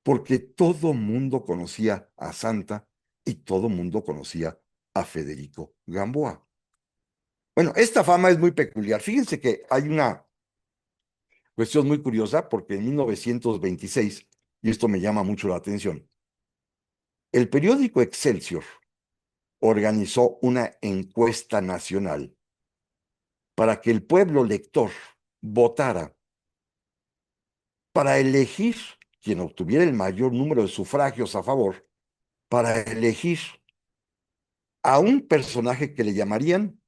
porque todo mundo conocía a Santa y todo mundo conocía a Federico Gamboa. Bueno, esta fama es muy peculiar. Fíjense que hay una cuestión muy curiosa porque en 1926, y esto me llama mucho la atención, el periódico Excelsior organizó una encuesta nacional para que el pueblo lector votara para elegir quien obtuviera el mayor número de sufragios a favor, para elegir a un personaje que le llamarían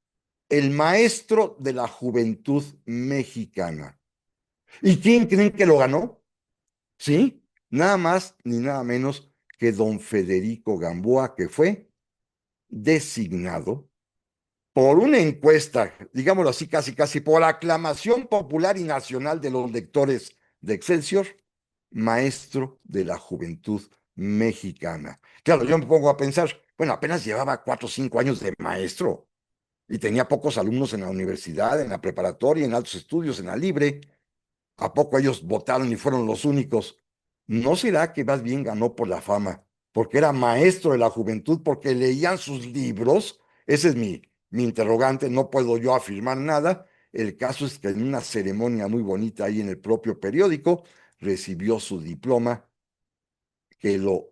el maestro de la juventud mexicana. ¿Y quién creen que lo ganó? Sí, nada más ni nada menos que don Federico Gamboa, que fue designado por una encuesta, digámoslo así, casi casi por aclamación popular y nacional de los lectores de Excelsior, maestro de la juventud mexicana. Claro, yo me pongo a pensar, bueno, apenas llevaba 4 o 5 años de maestro y tenía pocos alumnos en la universidad, en la preparatoria, en altos estudios, en la libre. ¿A poco ellos votaron y fueron los únicos? ¿No será que más bien ganó por la fama? Porque era maestro de la juventud, porque leían sus libros. Ese es mi interrogante, no puedo yo afirmar nada. El caso es que en una ceremonia muy bonita ahí en el propio periódico, recibió su diploma que lo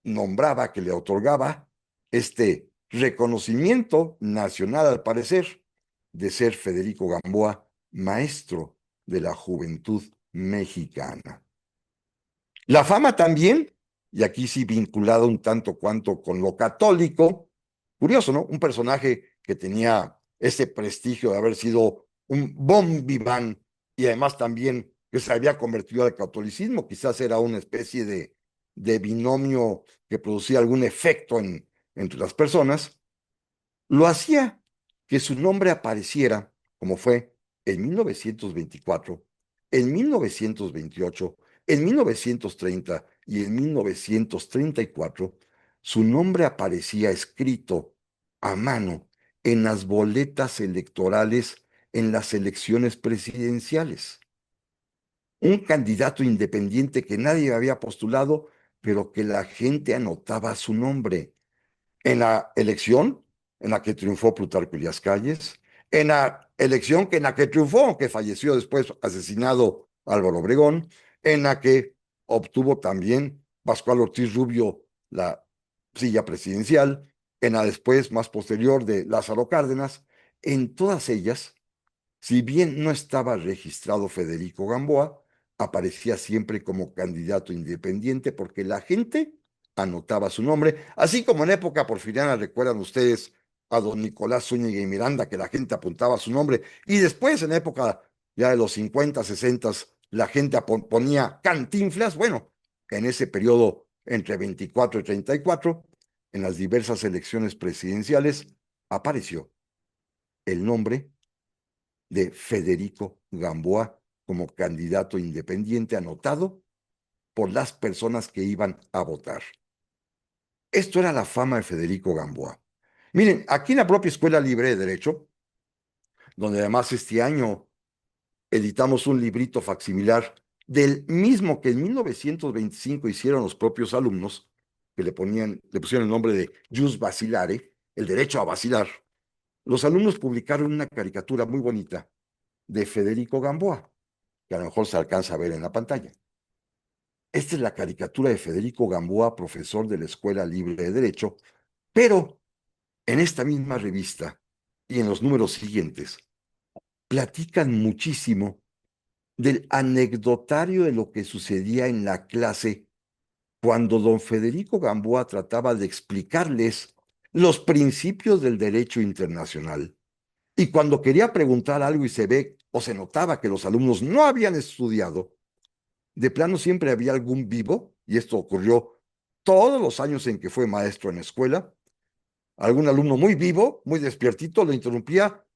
nombraba, que le otorgaba este reconocimiento nacional, al parecer, de ser Federico Gamboa, maestro de la juventud mexicana. La fama también, y aquí sí vinculado un tanto cuanto con lo católico, curioso, ¿no? Un personaje que tenía ese prestigio de haber sido un bon vivant y además también que se había convertido al catolicismo, quizás era una especie de binomio que producía algún efecto entre las personas, lo hacía que su nombre apareciera, como fue en 1924, en 1928, en 1930 y en 1934, su nombre aparecía escrito a mano en las boletas electorales en las elecciones presidenciales. Un candidato independiente que nadie había postulado, pero que la gente anotaba su nombre en la elección en la que triunfó Plutarco Elías Calles, en la elección en la que triunfó, que falleció después asesinado Álvaro Obregón, en la que obtuvo también Pascual Ortiz Rubio la silla presidencial, en la después más posterior de Lázaro Cárdenas. En todas ellas, si bien no estaba registrado Federico Gamboa, aparecía siempre como candidato independiente porque la gente anotaba su nombre, así como en época porfiriana, recuerdan ustedes a don Nicolás Zúñiga y Miranda, que la gente apuntaba su nombre, y después en época ya de los 50, 60, la gente ponía Cantinflas. Bueno, en ese periodo entre 24 y 34, en las diversas elecciones presidenciales, apareció el nombre de Federico Gamboa como candidato independiente anotado por las personas que iban a votar. Esto era la fama de Federico Gamboa. Miren, aquí en la propia Escuela Libre de Derecho, donde además este año editamos un librito facsimilar del mismo que en 1925 hicieron los propios alumnos, que le pusieron el nombre de Jus Vacilare, el derecho a vacilar. Los alumnos publicaron una caricatura muy bonita de Federico Gamboa, que a lo mejor se alcanza a ver en la pantalla. Esta es la caricatura de Federico Gamboa, profesor de la Escuela Libre de Derecho, pero en esta misma revista y en los números siguientes platican muchísimo del anecdotario de lo que sucedía en la clase cuando don Federico Gamboa trataba de explicarles los principios del derecho internacional. Y cuando quería preguntar algo y se ve o se notaba que los alumnos no habían estudiado, de plano siempre había algún vivo, y esto ocurrió todos los años en que fue maestro en la escuela, algún alumno muy vivo, muy despiertito, lo interrumpía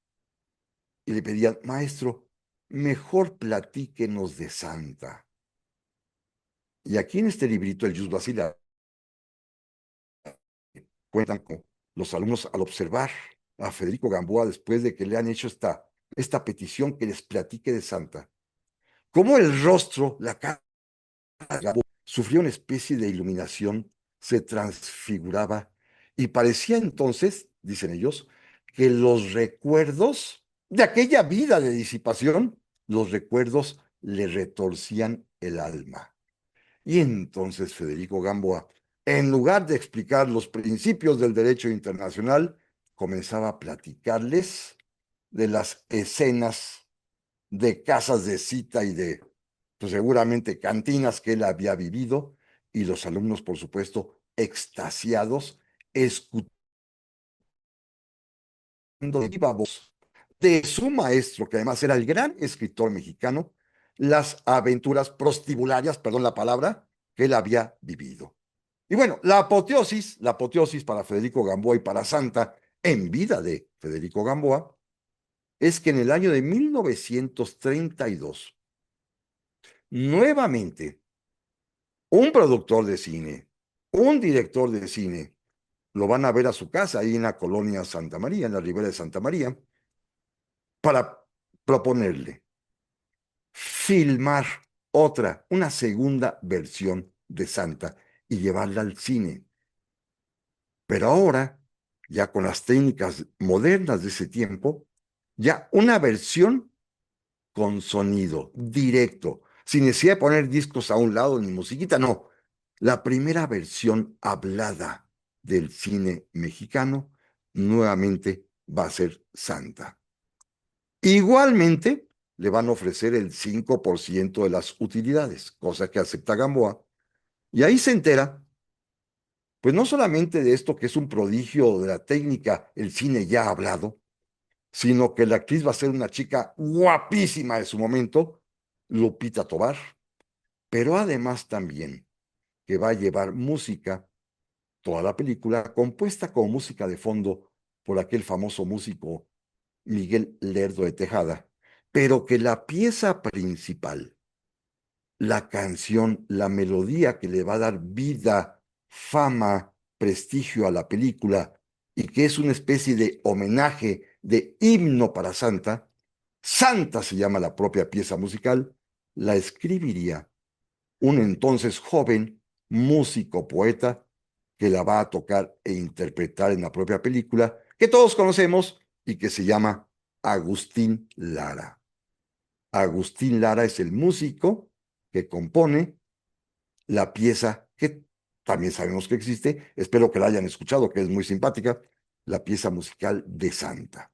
y le pedían, maestro, mejor platíquenos de Santa. Y aquí en este librito, el Jus Basilar, cuentan con los alumnos al observar a Federico Gamboa después de que le han hecho esta petición que les platique de Santa. Cómo el rostro, la cara de Gamboa sufrió una especie de iluminación, se transfiguraba y parecía entonces, dicen ellos, que los recuerdos de aquella vida de disipación, los recuerdos le retorcían el alma. Y entonces Federico Gamboa, en lugar de explicar los principios del derecho internacional, comenzaba a platicarles de las escenas de casas de cita y de, pues seguramente, cantinas que él había vivido, y los alumnos, por supuesto, extasiados, escuchando de viva voz de su maestro, que además era el gran escritor mexicano, las aventuras prostibularias, perdón la palabra, que él había vivido. Y bueno, la apoteosis para Federico Gamboa y para Santa, en vida de Federico Gamboa, es que en el año de 1932, nuevamente, un productor de cine, un director de cine, lo van a ver a su casa ahí en la colonia Santa María, en la ribera de Santa María, para proponerle filmar una segunda versión de Santa y llevarla al cine. Pero ahora, ya con las técnicas modernas de ese tiempo, ya una versión con sonido directo, sin necesidad de poner discos a un lado ni musiquita, no. La primera versión hablada del cine mexicano nuevamente va a ser Santa. Igualmente, le van a ofrecer el 5% de las utilidades, cosa que acepta Gamboa, y ahí se entera, pues no solamente de esto que es un prodigio de la técnica, el cine ya hablado, sino que la actriz va a ser una chica guapísima de su momento, Lupita Tovar, pero además también que va a llevar música, toda la película, compuesta como música de fondo por aquel famoso músico Miguel Lerdo de Tejada, pero que la pieza principal, la canción, la melodía que le va a dar vida, fama, prestigio a la película y que es una especie de homenaje, de himno para Santa, Santa se llama la propia pieza musical, la escribiría un entonces joven músico poeta que la va a tocar e interpretar en la propia película que todos conocemos y que se llama Agustín Lara. Agustín Lara es el músico que compone la pieza que también sabemos que existe, espero que la hayan escuchado, que es muy simpática, la pieza musical de Santa.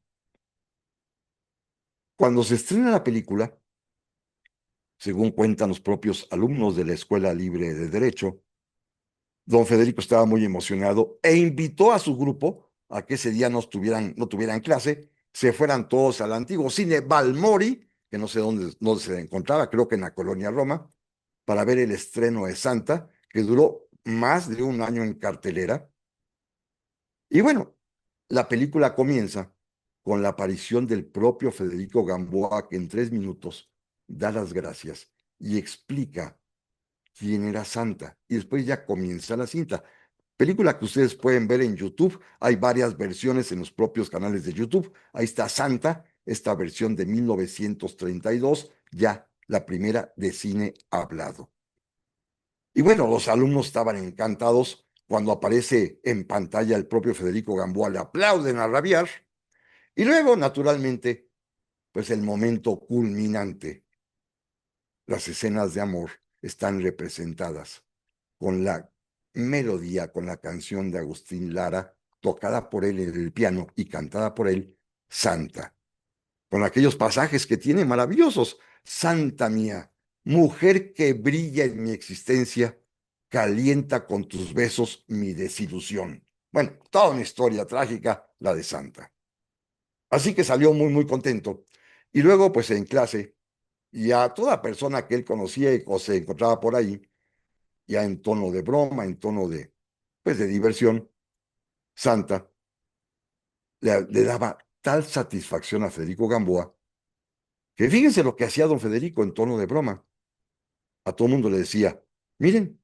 Cuando se estrena la película, según cuentan los propios alumnos de la Escuela Libre de Derecho, don Federico estaba muy emocionado e invitó a su grupo a que ese día no tuvieran clase, se fueran todos al antiguo cine Balmori, que no sé dónde se encontraba, creo que en la colonia Roma, para ver el estreno de Santa, que duró más de un año en cartelera. Y bueno, la película comienza con la aparición del propio Federico Gamboa, que en 3 minutos da las gracias y explica quién era Santa. Y después ya comienza la cinta. Película que ustedes pueden ver en YouTube. Hay varias versiones en los propios canales de YouTube. Ahí está Santa, esta versión de 1932, ya la primera de cine hablado. Y bueno, los alumnos estaban encantados cuando aparece en pantalla el propio Federico Gamboa, le aplauden a rabiar. Y luego, naturalmente, pues el momento culminante, las escenas de amor están representadas con la melodía, con la canción de Agustín Lara, tocada por él en el piano y cantada por él, Santa, con aquellos pasajes que tiene maravillosos. Santa mía, mujer que brilla en mi existencia, calienta con tus besos mi desilusión. Bueno, toda una historia trágica, la de Santa. Así que salió muy, muy contento. Y luego, pues en clase, y a toda persona que él conocía o se encontraba por ahí, ya en tono de broma, en tono de, pues de diversión, Santa le daba tal satisfacción a Federico Gamboa, que fíjense lo que hacía don Federico en tono de broma. A todo mundo le decía, miren,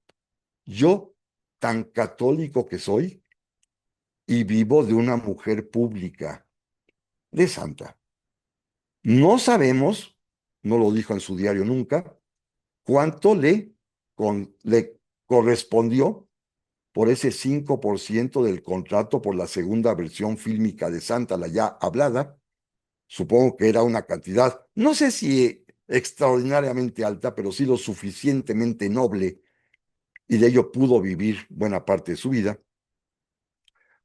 yo tan católico que soy y vivo de una mujer pública, de Santa. No sabemos, no lo dijo en su diario nunca, cuánto le correspondió por ese 5% del contrato por la segunda versión fílmica de Santa, la ya hablada. Supongo que era una cantidad, no sé si extraordinariamente alta, pero sí lo suficientemente noble, y de ello pudo vivir buena parte de su vida,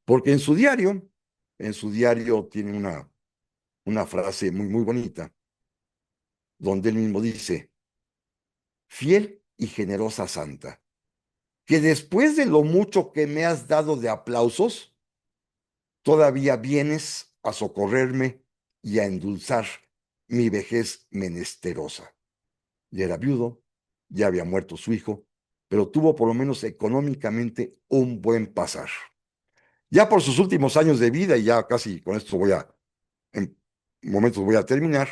porque en su diario tiene una frase muy, muy bonita, donde él mismo dice: fiel y generosa Santa, que después de lo mucho que me has dado de aplausos, todavía vienes a socorrerme y a endulzar mi vejez menesterosa. Ya era viudo, ya había muerto su hijo, pero tuvo por lo menos económicamente un buen pasar. Ya por sus últimos años de vida, y ya casi con esto en momentos voy a terminar,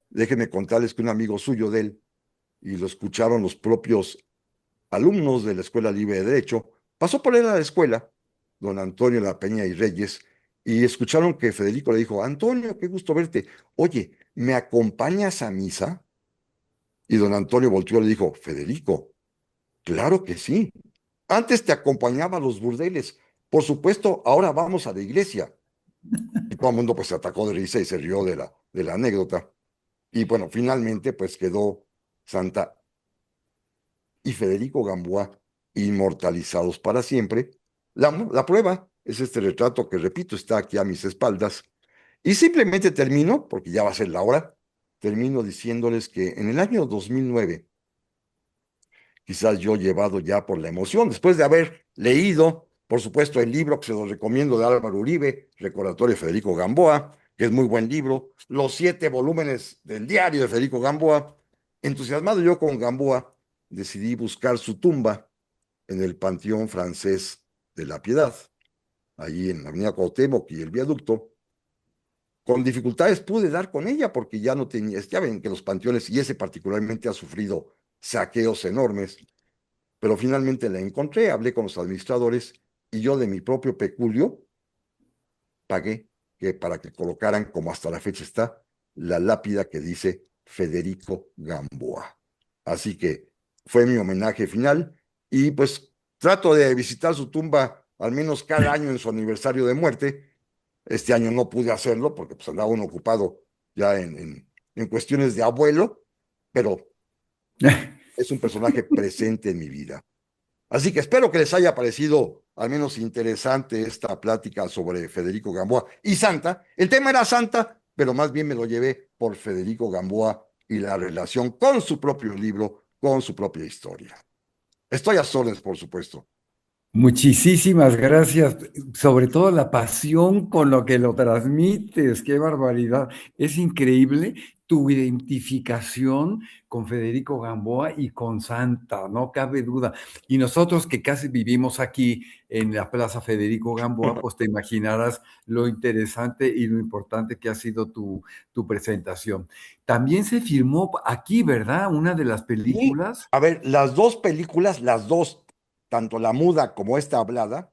déjenme contarles que un amigo suyo de él, y lo escucharon los propios alumnos de la Escuela Libre de Derecho, pasó por él a la escuela, don Antonio La Peña y Reyes, y escucharon que Federico le dijo: Antonio, qué gusto verte. Oye, ¿me acompañas a misa? Y don Antonio volteó y le dijo: Federico, claro que sí. Antes te acompañaba a los burdeles. Por supuesto, ahora vamos a la iglesia. Y todo el mundo pues se atacó de risa y se rió de la anécdota. Y bueno, finalmente pues quedó Santa y Federico Gamboa inmortalizados para siempre. La prueba es este retrato que, repito, está aquí a mis espaldas. Y simplemente termino, porque ya va a ser la hora, termino diciéndoles que en el año 2009, quizás yo llevado ya por la emoción, después de haber leído, por supuesto, el libro que se lo recomiendo de Álvaro Uribe, Recordatorio de Federico Gamboa, que es muy buen libro, los 7 volúmenes del diario de Federico Gamboa, entusiasmado yo con Gamboa, decidí buscar su tumba en el Panteón Francés de la Piedad, allí en la Avenida Cuauhtémoc y el Viaducto. Con dificultades pude dar con ella porque ya no tenía, ya ven que los panteones, y ese particularmente, ha sufrido saqueos enormes, pero finalmente la encontré, hablé con los administradores y yo de mi propio peculio pagué para que colocaran, como hasta la fecha está, la lápida que dice Federico Gamboa. Así que fue mi homenaje final y pues trato de visitar su tumba al menos cada año en su aniversario de muerte. Este año no pude hacerlo porque pues andaba uno ocupado ya en cuestiones de abuelo, pero es un personaje presente en mi vida. Así que espero que les haya parecido al menos interesante esta plática sobre Federico Gamboa y Santa. El tema era Santa, pero más bien me lo llevé por Federico Gamboa y la relación con su propio libro, con su propia historia. Estoy a sus órdenes, por supuesto. Muchísimas gracias, sobre todo la pasión con lo que lo transmites, qué barbaridad. Es increíble tu identificación con Federico Gamboa y con Santa, no cabe duda. Y nosotros que casi vivimos aquí en la Plaza Federico Gamboa, pues te imaginarás lo interesante y lo importante que ha sido tu presentación. También se filmó aquí, ¿verdad? Una de las Y, películas. a ver, las dos películas, las dos, tanto la muda como esta hablada,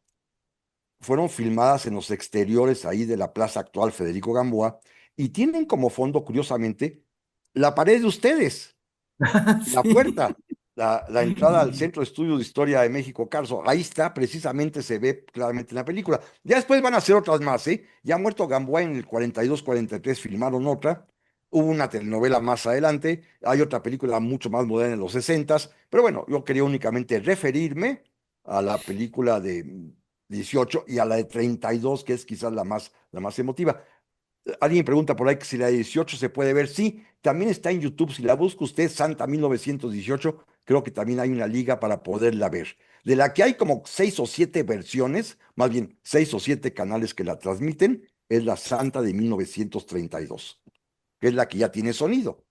fueron filmadas en los exteriores ahí de la plaza actual Federico Gamboa y tienen como fondo, curiosamente, la pared de ustedes, la Sí. puerta, la entrada al Centro de Estudios de Historia de México, Carso. Ahí está, precisamente se ve claramente en la película. Ya después van a hacer otras más, ¿eh? Ya muerto Gamboa en el 42-43 filmaron otra. Hubo una telenovela más adelante, hay otra película mucho más moderna en los 60, pero bueno, yo quería únicamente referirme a la película de 18 y a la de 32, que es quizás la más emotiva. Alguien pregunta por ahí que si la de 18 se puede ver. Sí, también está en YouTube. Si la busca usted, Santa 1918, creo que también hay una liga para poderla ver. De la que hay como 6 o 7 versiones, más bien 6 o 7 canales que la transmiten, es la Santa de 1932, que es la que ya tiene sonido.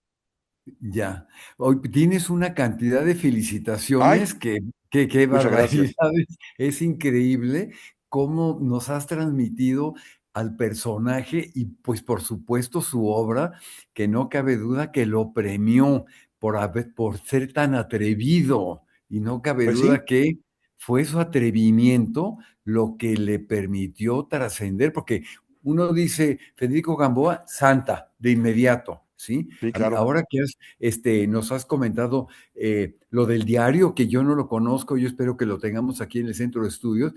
Ya. Hoy tienes una cantidad de Ay, felicitaciones que qué muchas gracias. barbaridades. Es increíble cómo nos has transmitido al personaje y pues por supuesto su obra, que no cabe duda que lo premió por ser tan atrevido y no cabe Pues sí, duda que fue su atrevimiento lo que le permitió trascender, porque uno dice Federico Gamboa, Santa, de inmediato. ¿sí? Sí, claro. Ahora que nos has comentado lo del diario, que yo no lo conozco, yo espero que lo tengamos aquí en el centro de estudios,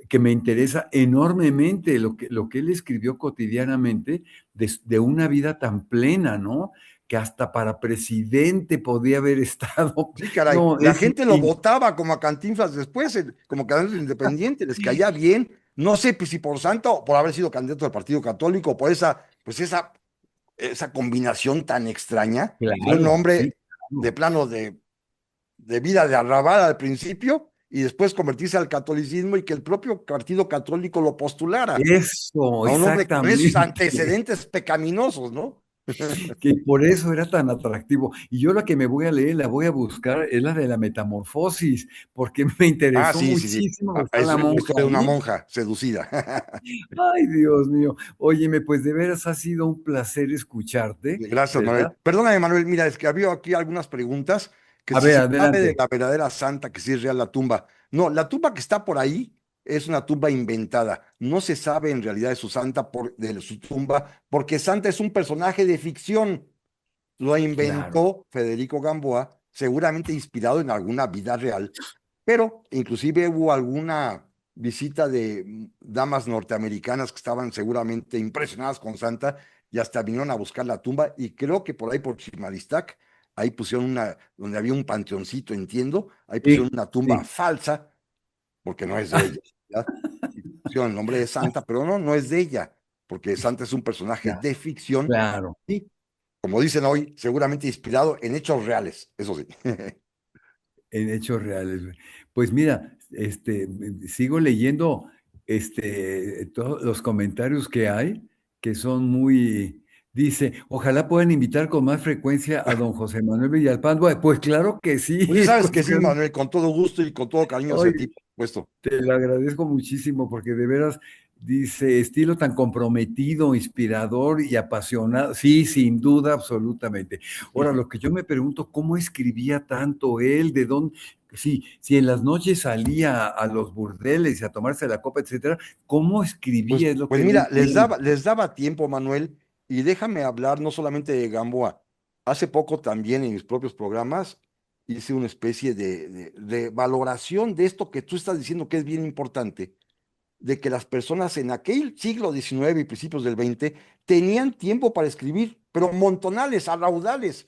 que me interesa enormemente lo que él escribió cotidianamente de una vida tan plena, ¿no? Que hasta para presidente podía haber estado. Sí, caray. No, La es gente lo votaba como a Cantinflas después, como candidato independiente, les caía bien. No sé pues, si por santo o por haber sido candidato del Partido Católico, por esa combinación tan extraña. Fue un claro, sí, hombre de claro. plano de vida de arrabal al principio y después convertirse al catolicismo y que el propio Partido Católico lo postulara. Eso, A un hombre con esos exactamente. antecedentes pecaminosos, ¿no? Que por eso era tan atractivo. Y yo la que me voy a leer, la voy a buscar, es la de la Metamorfosis, porque me Ah, interesó sí, sí, sí. muchísimo, Ah, está es la la monja historia de una ahí. monja seducida. Ay, Dios mío. Óyeme, pues de veras ha sido un placer escucharte, Gracias, Manuel. ¿verdad? Perdóname, Manuel, mira, es que había aquí algunas preguntas que A si ver, se sabe de adelante. la verdadera santa, que si es real la tumba. No, la tumba que está por ahí es una tumba inventada. No se sabe en realidad de su santa, de su tumba, porque Santa es un personaje de ficción. Lo Claro, inventó Federico Gamboa, seguramente inspirado en alguna vida real, pero inclusive hubo alguna visita de damas norteamericanas que estaban seguramente impresionadas con Santa y hasta vinieron a buscar la tumba y creo que por ahí por Chimalistac, ahí pusieron donde había un panteoncito, entiendo, ahí pusieron sí, una tumba sí. falsa, porque no es de ella, ¿verdad? Y pusieron el nombre de Santa, pero no, no es de ella, porque Santa es un personaje Ya, de ficción claro, y como dicen hoy, seguramente inspirado en hechos reales, eso sí. en hechos reales. Pues mira, sigo leyendo todos los comentarios que hay, que son muy, dice, ojalá puedan invitar con más frecuencia a don José Manuel Villalpando. Pues claro que sí, Pues ya sabes pues que sí, Manuel, con todo gusto y con todo cariño hacia ti, oye, por supuesto. te lo agradezco muchísimo porque de veras dice estilo tan comprometido, inspirador y apasionado. Sí, sin duda, absolutamente. Ahora, lo que yo me pregunto, ¿cómo escribía tanto él? ¿De dónde? Sí, si en las noches salía a los burdeles y a tomarse la copa, etcétera, ¿cómo Pues, escribía? Es lo pues que no mira, entiendo. les daba tiempo, Manuel, y déjame hablar no solamente de Gamboa. Hace poco también en mis propios programas hice una especie de valoración de esto que tú estás diciendo que es bien importante, de que las personas en aquel siglo XIX y principios del XX tenían tiempo para escribir, pero montonales, a raudales.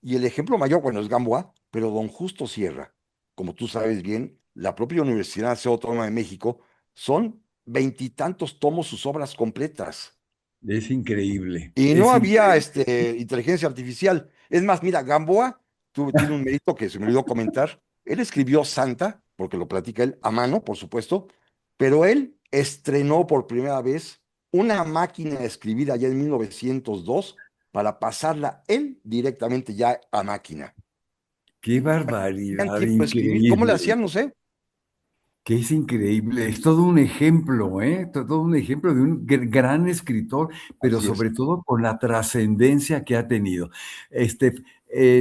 Y el ejemplo mayor, bueno, es Gamboa, pero don Justo Sierra, como tú sabes bien, la propia Universidad Nacional Autónoma de México, son veintitantos tomos sus obras completas. Es increíble, Y no es había increíble. inteligencia artificial. Es más, mira, Gamboa tiene un mérito que se me olvidó comentar. Él escribió Santa, porque lo platica él a mano, por supuesto, pero él estrenó por primera vez una máquina de escribir allá en 1902 para pasarla él directamente ya a máquina. Qué Tenían barbaridad, tiempo de escribir. ¿Cómo le increíble. hacían? No sé. Que es increíble, es todo un ejemplo, ¿eh? Todo un ejemplo de un gran escritor, pero Así es. sobre todo con la trascendencia que ha tenido.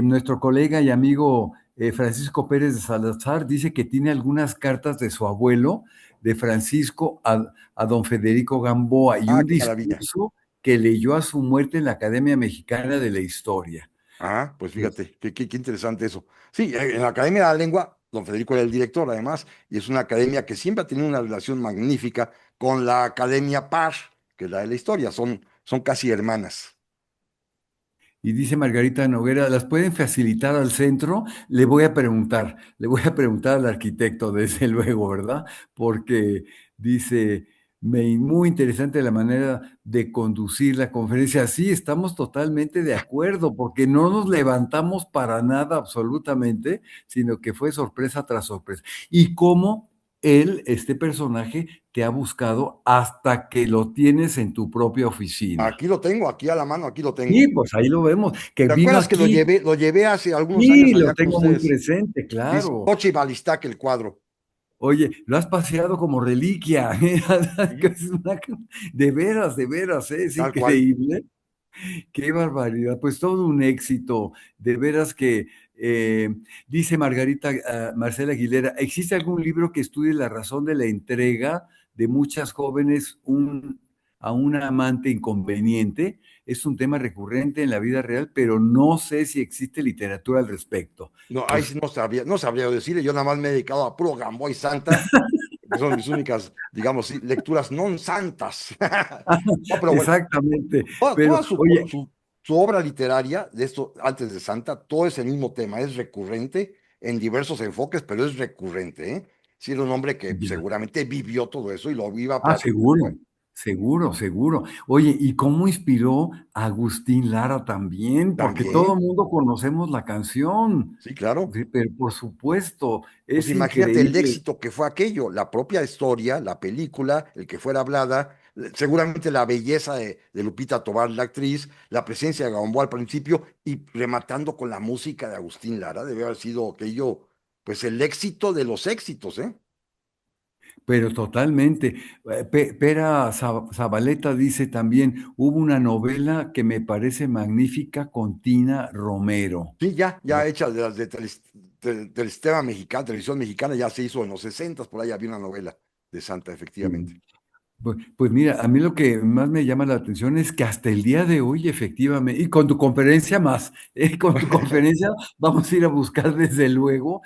Nuestro colega y amigo Francisco Pérez de Salazar dice que tiene algunas cartas de su abuelo, de Francisco, a don Federico Gamboa, y Ah, un qué maravilla. discurso que leyó a su muerte en la Academia Mexicana de la Historia. Ah, pues fíjate, qué interesante eso. Sí, en la Academia de la Lengua, don Federico era el director además, y es una academia que siempre ha tenido una relación magnífica con la Academia Par, que es la de la historia, son casi hermanas. Y dice Margarita Noguera, ¿las pueden facilitar al centro? Le voy a preguntar al arquitecto, desde luego, ¿verdad? Porque dice, muy interesante la manera de conducir la conferencia. Sí, estamos totalmente de acuerdo, porque no nos levantamos para nada absolutamente, sino que fue sorpresa tras sorpresa. Y cómo él, este personaje, te ha buscado hasta que lo tienes en tu propia oficina. Aquí lo tengo, aquí a la mano, aquí lo Sí, tengo. pues ahí lo vemos, que ¿Te vino acuerdas que aquí. lo llevé hace algunos años Sí, lo allá con tengo muy ustedes? presente, Sí, claro. Sochi Balistac, el cuadro. Oye, lo has paseado como reliquia, ¿eh? Que Sí, es de veras, ¿eh? Es tal cual. increíble. Qué barbaridad. Pues todo un éxito. De veras que, dice Margarita, Marcela Aguilera, ¿existe algún libro que estudie la razón de la entrega de muchas jóvenes a una amante inconveniente. Es un tema recurrente en la vida real, pero no sé si existe literatura al respecto. No, ahí sí Pues no sabría decirle, yo nada más me he dedicado a puro Gamboa y Santa, que son mis únicas, digamos, sí, lecturas non santas. No, pero bueno, exactamente, pero toda oye, su obra literaria, de esto antes de Santa, todo es el mismo tema, es recurrente en diversos enfoques, pero es recurrente, ¿eh? Sí, era un hombre que ya. seguramente vivió todo eso y lo iba Ah, platicando, seguro, ¿eh? seguro, seguro. Oye, ¿y cómo inspiró a Agustín Lara también? Porque todo También, el mundo conocemos la canción. sí, claro. Sí, pero por supuesto, Pues es imagínate el increíble. éxito que fue aquello, la propia historia, la película, el que fuera hablada, seguramente la belleza de Lupita Tobar, la actriz, la presencia de Gamboa al principio y rematando con la música de Agustín Lara, debe haber sido aquello, pues el éxito de los éxitos, ¿eh? Pero totalmente. Pera Zabaleta dice también, hubo una novela que me parece magnífica con Tina Romero. Sí, ya hecha de las del sistema mexicano, televisión mexicana, ya se hizo en los 60, por ahí había una novela de Santa, Sí. efectivamente. Pues mira, a mí lo que más me llama la atención es que hasta el día de hoy, efectivamente, y con tu conferencia más, con tu conferencia vamos a ir a buscar desde luego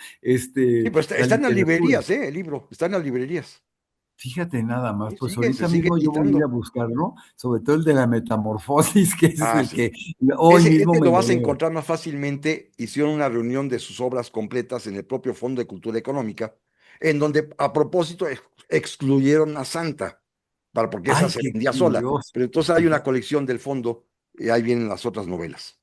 Sí, pero la está en las literatura. librerías, ¿eh? El libro, está en las librerías. Fíjate nada más, Sí, pues se ahorita sigue mismo yo voy a ir a editando. buscarlo, sobre todo el de la metamorfosis, que ese es Ah, el sí. que hoy mismo Ese me lo lo vas a leo. encontrar más fácilmente. Hicieron una reunión de sus obras completas en el propio Fondo de Cultura Económica, en donde a propósito excluyeron a Santa, porque esa Ay, se qué vendía sola. curioso. Pero entonces hay una Fíjate. colección del fondo y ahí vienen las otras novelas.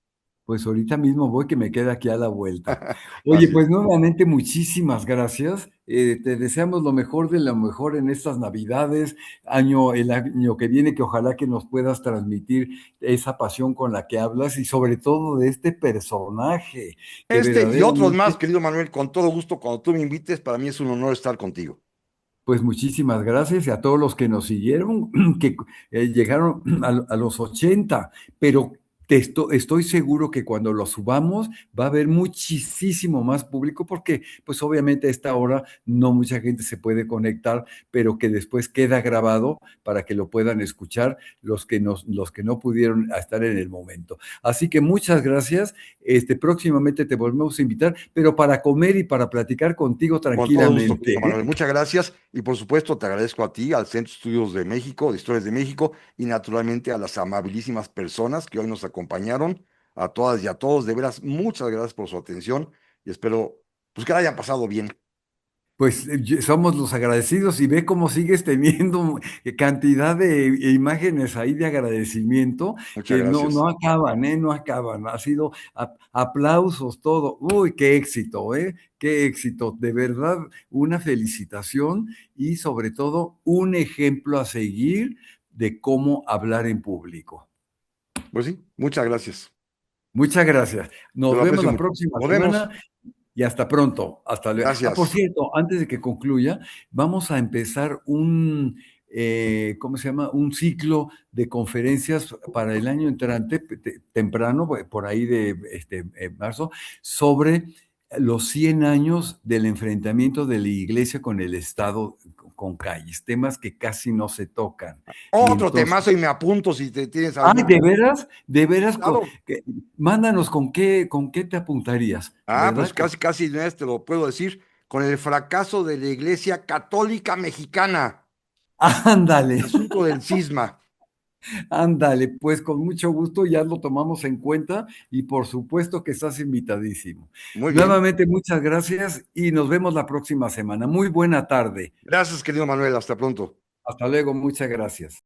Pues ahorita mismo voy, que me queda aquí a la vuelta. Oye, Así es. pues nuevamente muchísimas gracias. Te deseamos lo mejor de lo mejor en estas Navidades, el año que viene, que ojalá que nos puedas transmitir esa pasión con la que hablas y sobre todo de este personaje que Este y otros más, verdaderamente, querido Manuel, con todo gusto, cuando tú me invites, para mí es un honor estar contigo. pues muchísimas gracias y a todos los que nos siguieron, que llegaron a los 80, pero estoy seguro que cuando lo subamos va a haber muchísimo más público porque pues obviamente a esta hora no mucha gente se puede conectar, pero que después queda grabado para que lo puedan escuchar los que no pudieron estar en el momento. Así que muchas gracias. Próximamente te volvemos a invitar, pero para comer y para platicar contigo Con todo gusto, tranquilamente, querido ¿eh? Manuel. Muchas gracias y por supuesto te agradezco a ti, al Centro de Estudios de México, de Historias de México y naturalmente a las amabilísimas personas que hoy nos acompañaron, a todas y a todos. De veras, muchas gracias por su atención y espero pues que la hayan pasado bien. Pues somos los agradecidos y ve cómo sigues teniendo cantidad de imágenes ahí de agradecimiento Muchas que no gracias. acaban, ¿eh? No acaban. Ha sido aplausos, todo. Uy, qué éxito, ¿eh? Qué éxito. De verdad, una felicitación y sobre todo un ejemplo a seguir de cómo hablar en público. Pues sí, muchas gracias. Muchas gracias. Te Nos lo vemos aprecio la mucho. próxima Nos semana vemos. y hasta pronto. Hasta luego. Ah, por Gracias. cierto, antes de que concluya, vamos a empezar ¿cómo se llama? Un ciclo de conferencias para el año entrante, temprano, por ahí de marzo, sobre los 100 años del enfrentamiento de la iglesia con el Estado, con calles, temas que casi no se tocan. Y Otro entonces, temazo y me apunto si te tienes ay, algún. de veras, Claro. mándanos con qué te apuntarías, Ah, pues ¿verdad? casi de una vez te lo puedo decir, con el fracaso de la Iglesia Católica Mexicana, Ándale, el asunto del cisma. ándale, pues con mucho gusto ya lo tomamos en cuenta y por supuesto que estás invitadísimo. Muy bien. Nuevamente, muchas gracias y nos vemos la próxima semana. Muy buena tarde. Gracias, querido Manuel. Hasta pronto. Hasta luego, muchas gracias.